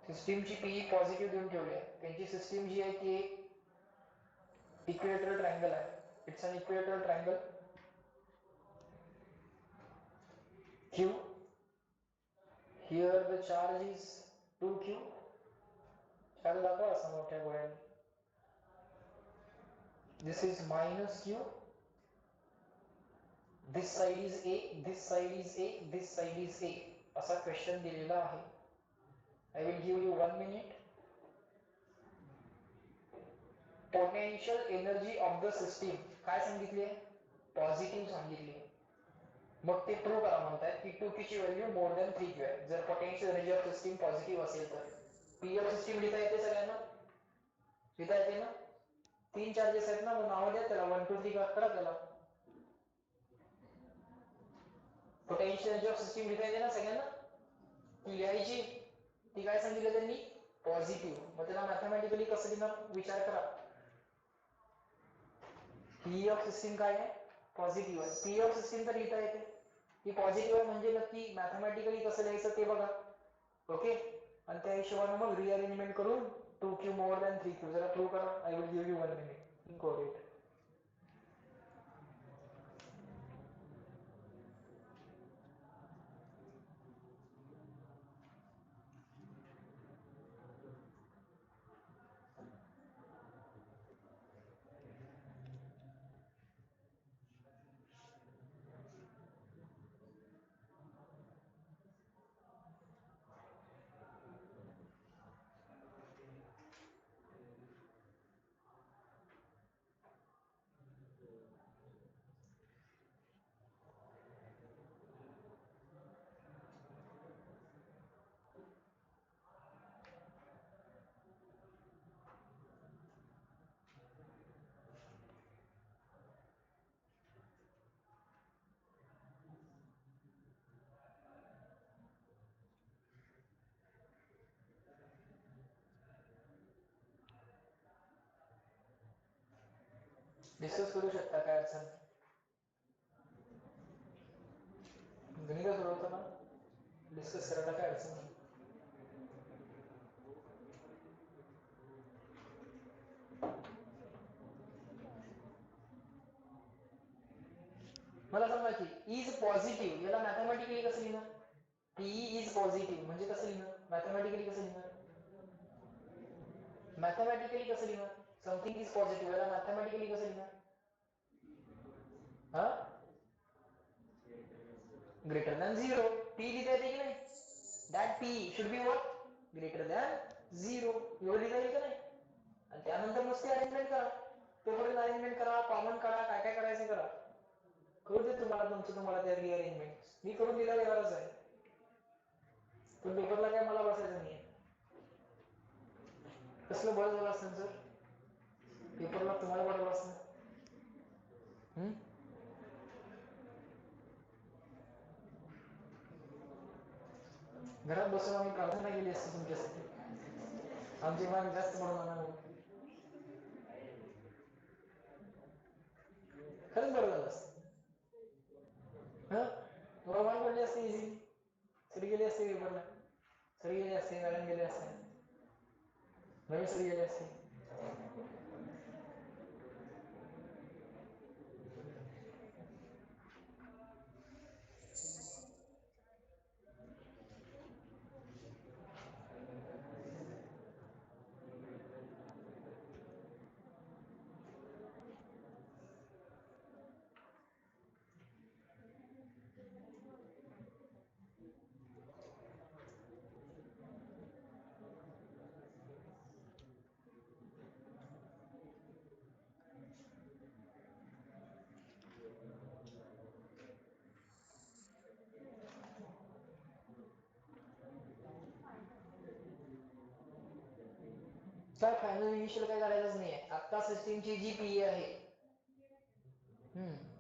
सिस्टीमची पी पॉझिटिव्ह देऊन ठेवली आहे. त्यांची सिस्टीम जी आहे ती इक्वेटोरियल ट्रायंगल आहे. It's an equatorial triangle. Q. Here the charge is 2q. Charge दाखवा असा मोठ्या गोळ्याने. This is -q. This side is A, this side is A, this side is A. असा क्वेश्चन दिलेला आहे. I will give you 1 minute. Potential energy of the system काय सांगितली आहे? पॉझिटिव्ह सांगितली आहे. मग ते प्रूव्ह करा म्हणताय की 2q ची व्हॅल्यू मोर दॅन 3q आहे. जर potential energy of system positive असेल तर पी ऑफ सिस्टीम लिहिता येते सगळ्यांना? लिहिता येते ना? 3 चार्जेस आहेत ना, मग नाव द्या त्याला. 1 2 3 करा त्याला. पोटेन्शियल एनर्जी ऑफ सिस्टीम लिहिता येते ना सगळ्यांना? ती लिहायची. ती काय सांगितलं त्यांनी? पॉझिटिव्ह. मग त्याला मॅथमॅटिकली कसं लिहिणार विचार करा. पी ऑफ सिस्टीम काय आहे? पॉझिटिव्ह आहे. पी ऑफ सिस्टीम तर लिहिता येते. ती पॉझिटिव्ह आहे म्हणजे नक्की मॅथमॅटिकली कसं लिहायचं ते बघा. ओके, आणि त्या हिशोबाने मग रिअरेंजमेंट करून 2q मोर दॅन 3q जरा प्रूव्ह करा. I will give you 1 minute. Think over it. Discuss करू शकता, काय अडचण नाही. गणित सोडवताना डिस्कस करायला काय अडचण नाही. मला सांगा की इज पॉझिटिव्ह याला मॅथमॅटिकली कसं लिहिणार? पीई इज पॉझिटिव्ह म्हणजे कसं लिहिणार? मॅथमॅटिकली कसं लिहिणार? मॅथमॅटिकली कसं लिहिणार? समथिंग इज पॉझिटिव्ह याला मॅथमॅटिकली कसं लिहिणार? हा, ग्रेटर दॅन 0. पी लिहिता येते की नाही? That P should be what? Greater than 0. एवढं लिहिता येईल का नाही? आणि त्यानंतर नुसती अरेंजमेंट करा, तोपर्यंत अरेंजमेंट करा, कॉमन काढा, काय काय करायचं करा. करू दे तुम्हाला तुम्हाला त्या रिअरेंजमेंट मी करून दिला देणारच आहे. पण पेपरला काय मला बसायचं नाही. कसलं बरं झालं असतं सर? पेपरला तुम्हाला बरं असतं. घरात बसून आम्ही प्रार्थना केली असते तुमच्यासाठी, आमचे मान जास्त म्हणून आणावं. खरंच बरं झालं असतं. तुला मान पडली असते, इझी सरी गेली असते पेपरला, सरी गेली असते, मॅडम गेले असते, नवीन सरी गेली असते. काय फायनल इनिशियल काय करायचंच नाहीये. आता सिस्टीमची जी पीई आहे,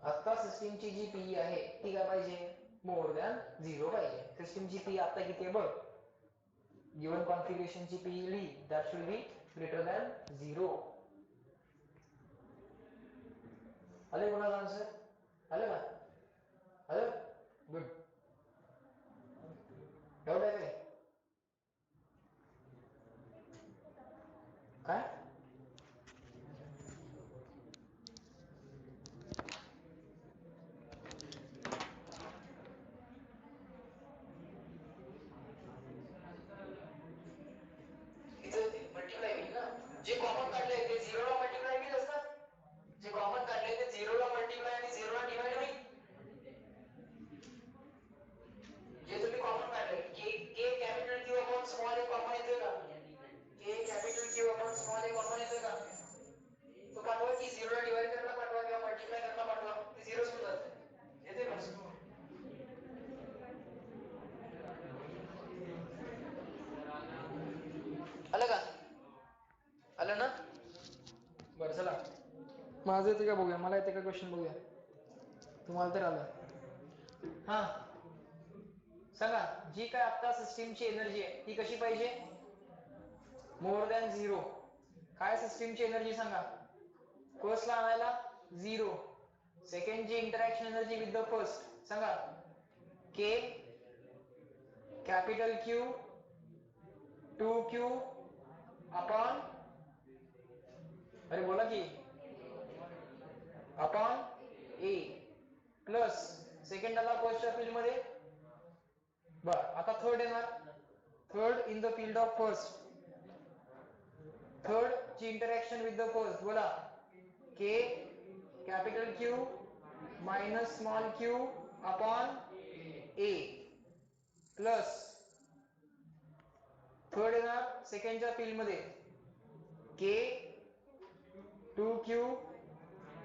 आता सिस्टीमची जी पीई आहे ती काय पाहिजे? मोर दॅन 0 पाहिजे. सिस्टीमची पीई आता किती आहे बघ, गिवन कॉन्फिगरेशनची पीई लिही, that should be greater than 0. आले कोणाला आन्सर? आलं का? आलं? गुड. डाऊट आहे काय? काय मल्टिप्लाय होईल ना, जे कॉमन काढले ते 0 ला मल्टिप्लाय होईल असतात, जे कॉमन काढले ते 0 ला मल्टिप्लाय आणि 0 ला डिवाइड होईल. जे तुम्ही कॉमन काढले के कॅपिटल क्यू अपॉन स्मॉल ए कॉमन येतोय का? के कॅपिटल क्यू अपॉन स्मॉल ए कॉमन येतोय का? तो पाठवा की 0 ला डिवाइड करायला पाठवा किंवा मल्टिप्लाय करायला पाठवा, ते 0 होऊन जाते. येते का? आलं का? आलं ना? बरं चला, माझं येते का बघूया, मला येते का क्वेश्चन बघूया. तुम्हाला तर आलं. हा सांगा, जी काय आता सिस्टीमची एनर्जी आहे ती कशी पाहिजे? More than 0. काय सिस्टीमची एनर्जी सांगा? फर्स्ट ला आणायला 0, सेकंड ची interaction energy with the first सांगा. के कॅपिटल क्यू 2Q अपॉन, अरे बोला की, अपॉन ए प्लस सेकंड आला फर्स्टच्या फील्ड मध्ये. बर, आता थर्ड येणार, third in the field of first, third ची इंटरॅक्शन विथ द फर्स्ट बोला. K capital q minus small q upon a plus third येणार सेकंडच्या फील्ड मध्ये, के 2Q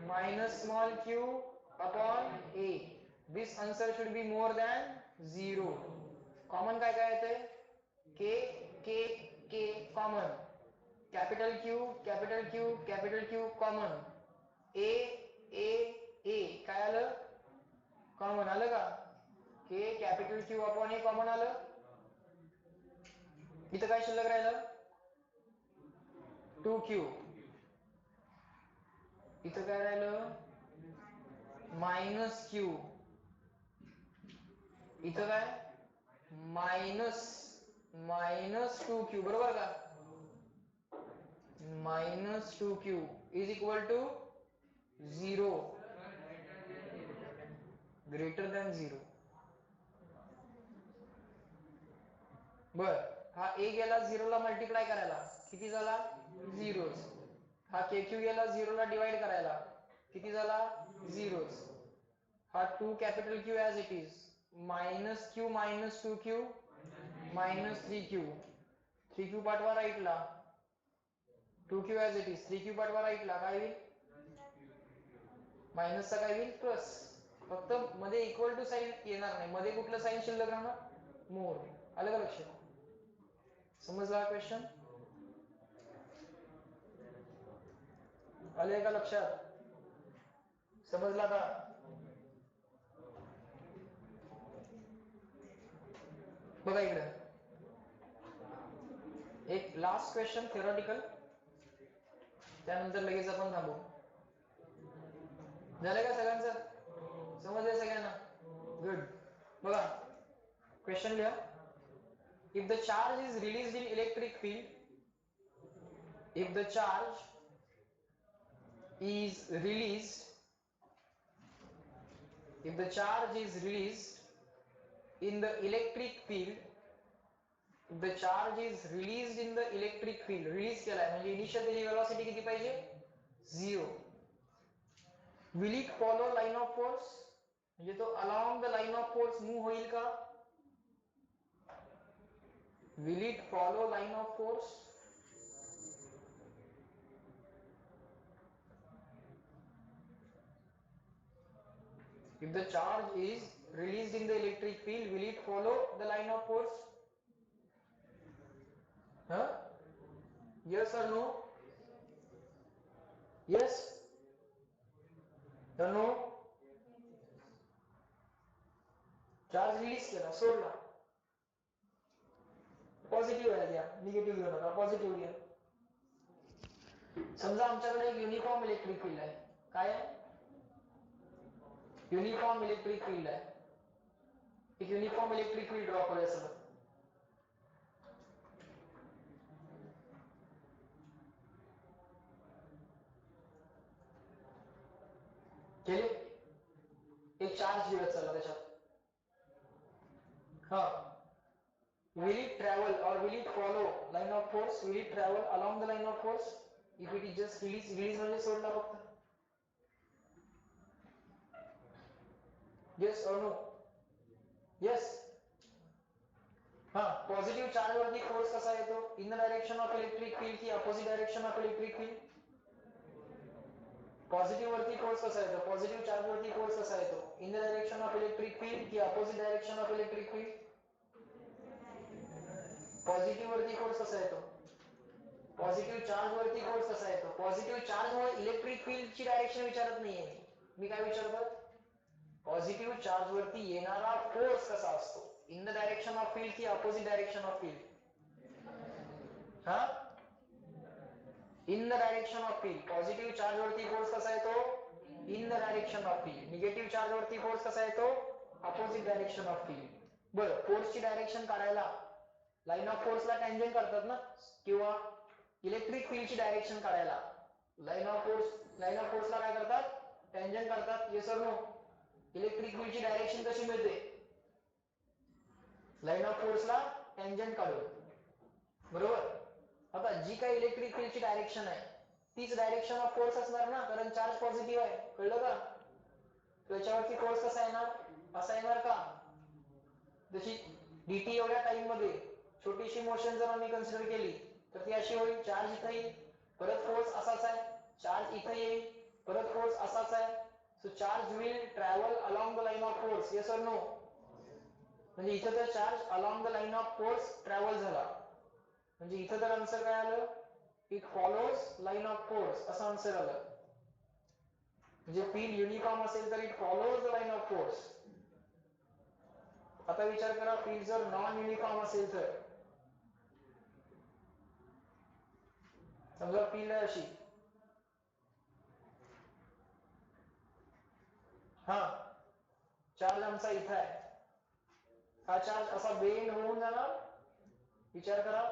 minus small q upon a. This answer should be more than 0. Common काय काय येते? k k k common, capital Q capital Q capital Q common, a a a काय आलं? Common आलं का? k capital Q upon a common आलं. इथं काय शिल्लक राहिलं? 2Q इथं काय राहिलं मायनस क्यू, इथं काय मायनस 2q, बरोबर का? Minus 2q is equal to 0, greater than 0. बर, हा a गेला 0 ला मल्टिप्लाय करायला, किती झाला 0. हा kq गेला 0 ला डिवाइड करायला, किती झाला 0. हा 2 capital Q as it is, minus q minus 2q minus 3q, 3q पाठवा राईटला, 2q as it is, 3q पाठवा राईटला, काय होईल मायनसचा काय होईल प्लस, फक्त मध्ये इक्वल टू साइन येणार नाही, मध्ये कुठलं साइन शिल्लक राहणार मोर. आलं का लक्षात? समजला क्वेश्चन? आले का लक्षात? समजला का? बघा इकडे एक लास्ट क्वेश्चन थिओरटिकल, त्यानंतर लगेच आपण थांबू. झालं का सगळ्यांचं? समजलं सगळ्यांना? गुड. बघा क्वेश्चन लिहा. If the charge is released in electric field, if the charge is released, if the charge is released in the electric field, if the charge is released in the electric field, release केलाय म्हणजे initial त्याची velocity किती पाहिजे 0. Will it follow line of force, म्हणजे तो along the line of force move होईल का? Will it follow line of force? If the charge is released in the electric field, will it follow the line of force? Huh? Yes or no? Yes or no? Charge release केला, सोडला, positive आहे घ्या, negative घेऊ नका, positive घ्या. समजा आमच्याकडे एक युनिफॉर्म इलेक्ट्रिक फील्ड आहे. काय आहे? युनिफॉर्म इलेक्ट्रिक फील्ड आहे. एक युनिफॉर्म इलेक्ट्रिक फील्ड ड्रॉ करूया सगळं. केले? एक चार्ज दिला चला त्याच्यात. हा, will it travel or will it follow line of force? Will it travel along the line of force? If it is just release म्हणजे सोडला फक्त. Yes or no? Yes. हा, पॉझिटिव्ह चार्ज वरती फोर्स कसा येतो? In the direction of electric field की opposite direction of electric field? Positive वरती force कसा येतो? पॉझिटिव्ह चार्ज वरती फोर्स कसा येतो? In the direction of electric field की opposite direction of electric field? Positive वरती फोर्स कसा येतो? पॉझिटिव्ह चार्ज वरती फोर्स कसा येतो? पॉझिटिव्ह चार्ज मुळे इलेक्ट्रिक फील्डची डायरेक्शन विचारत नाहीये मी काय विचारतो? पॉझिटिव्ह चार्ज वरती येणारा फोर्स कसा असतो? In the direction of field की अपोजिट डायरेक्शन ऑफ फील्ड? हा, in the direction of field. Positive charge वरती फोर्स कसा येतो? In the direction of field. Negative charge वरती फोर्स कसा येतो? Opposite direction of field. बरं, फोर्सची डायरेक्शन काढायला लाईन ऑफ फोर्सला टँजंट करतात ना, किंवा इलेक्ट्रिक फील्डची डायरेक्शन काढायला लाईन ऑफ फोर्सला काय करतात? टँजंट करतात. Yes or no? इलेक्ट्रिक फील्डची डायरेक्शन कशी मिळते? लाईन ऑफ फोर्सला टँजंट काढून, बरोबर. आता जी काही इलेक्ट्रिक फील्डची डायरेक्शन आहे तीच डायरेक्शन ऑफ फोर्स असणार ना, कारण चार्ज पॉझिटिव्ह आहे, कळलं का? त्याच्यावरती फोर्स कसा येणार? असा येणार का? जशी dt एवढ्या टाइम मध्ये छोटीशी मोशन जर आम्ही कन्सिडर केली तर ती अशी होईल, चार्ज इथे येईल, परत फोर्स असाच आहे, चार्ज इथे येईल, परत फोर्स असाच आहे. So charge will travel along the line of force. Yes or no? म्हणजे इथे तर charge along the line of force travel झाला, म्हणजे इथे तर आन्सर काय आलं? It follows line of force, असं आन्सर आलं. म्हणजे फील्ड युनिफॉर्म असेल तर it follows the line of force. आता विचार करा, फील्ड जर नॉन युनिफॉर्म असेल तर, समजा फील्ड आहे अशी, हा चार्ज आमचा इथं आहे, हा चार्ज असा बेंड होऊन जाणार, विचार करा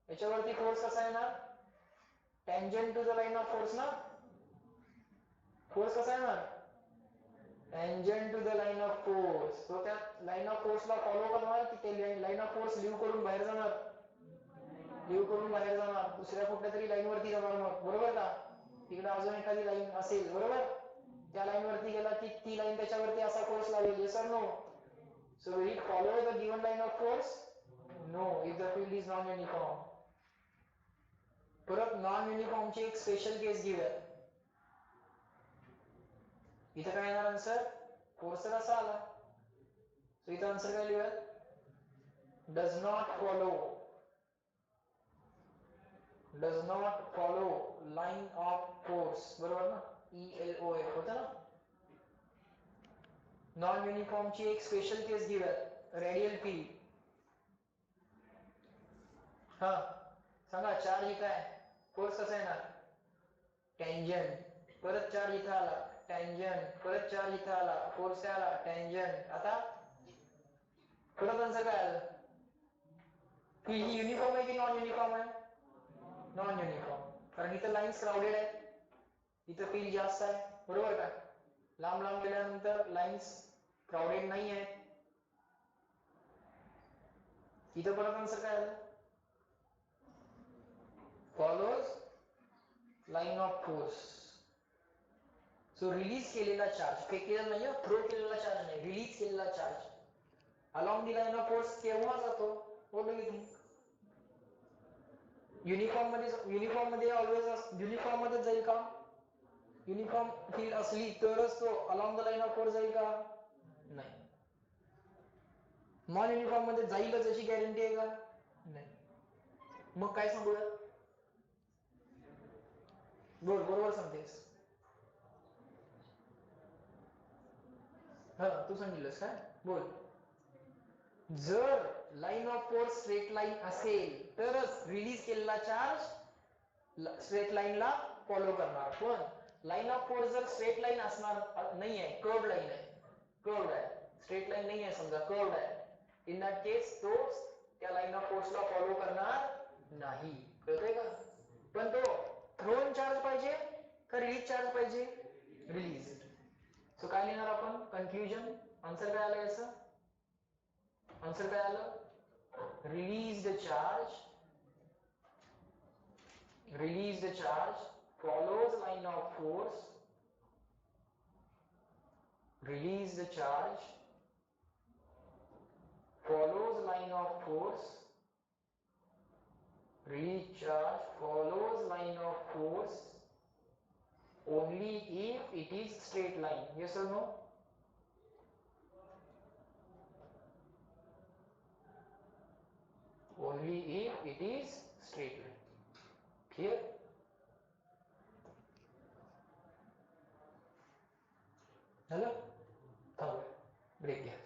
याच्यावरती फोर्स कसा येणार, tangent to the line of force ना, फोर्स कसा येणार, tangent to the line of force, तो त्या लाईन ऑफ फोर्सला फॉलो करणार की ते लाईन ऑफ फोर्स लिव्ह करून बाहेर जाणार, लिव्ह करून बाहेर जाणार, दुसऱ्या कुठल्या तरी लाईन वरती जाणार मग, बरोबर का, तिकडे अजून एखादी लाईन असेल, बरोबर, त्या लाईन वरती गेला की ती लाईन त्याच्यावरती असा फोर्स लावेल, yes or no, so will it follow the given line of force, no, if the field is non uniform. परत नॉन युनिफॉर्मची एक स्पेशल केस घेऊया, इथे काय येणार आन्सर, फोर्स तर असा आला, सो इथं आन्सर काय लिहूया, does not follow line of force, बरोबर ना, ELOF होतं ना. नॉन युनिफॉर्मची एक स्पेशल केस घेऊया, रेडियल फील्ड. हा सांगा, चार्ज इथं आहे, फोर्स कसा येणार, टँजंट, परत चार्ज इथं आला, टँजंट, परत चार्ज इथं आला, फोर्स आला, टँजंट, आता परत आन्सर काय आलं, फील्ड ही युनिफॉर्म आहे की नॉन युनिफॉर्म आहे, नॉन युनिफॉर्म, कारण इथं लाईन्स क्राउडेड आहे, इथं फील्ड जास्त आहे, बरोबर का, लांब लांब गेल्यानंतर लाईन्स क्राउडेड नाही आहे, इथं परत आन्सर काय आलं, follows line of force. So release केलेला चार्ज, फेकलेला नाही, थ्रो केलेला चार्ज नाही, रिलीज केलेला charge along the line of force केव्हा जातो, बोललो की तुम्ही, युनिफॉर्म मध्ये ऑलवेज युनिफॉर्म मध्ये जाईल का, युनिफॉर्म फील्ड असली तरच तो along the line of force जाईल का, नाही, नॉन युनिफॉर्म मध्ये जाईलच याची गॅरंटी आहे का, नाही, मग काय सांगूया, बोल, बरोबर सांगतेस, हा तू सांगितलंस काय, बोल, जर line of force straight line असेल तरच रिलीज केलेला चार्ज स्ट्रेट लाईनला फॉलो करणार, पण लाईन ऑफ फोर्स जर स्ट्रेट लाईन असणार नाहीये, कर्व्ड लाईन आहे, कर्व्ड आहे, स्ट्रेट लाईन नाही आहे, समजा कर्व्ड आहे, इन दॅट केस तो त्या लाईन ऑफ फोर्सला फॉलो करणार नाही, कळतंय का, पण तो थ्रोन चार्ज पाहिजे का रिलीज चार्ज पाहिजे, रिलीज, सो काय लिहिणार आपण, कन्फ्युजन, आन्सर काय आलं याचं, आन्सर काय आलं, release the charge follows line of force, release the charge follows line of force, release charge follows line of force only if it is straight line, yes or no, only if it is straight line, clear, hello, थांब break घ्या.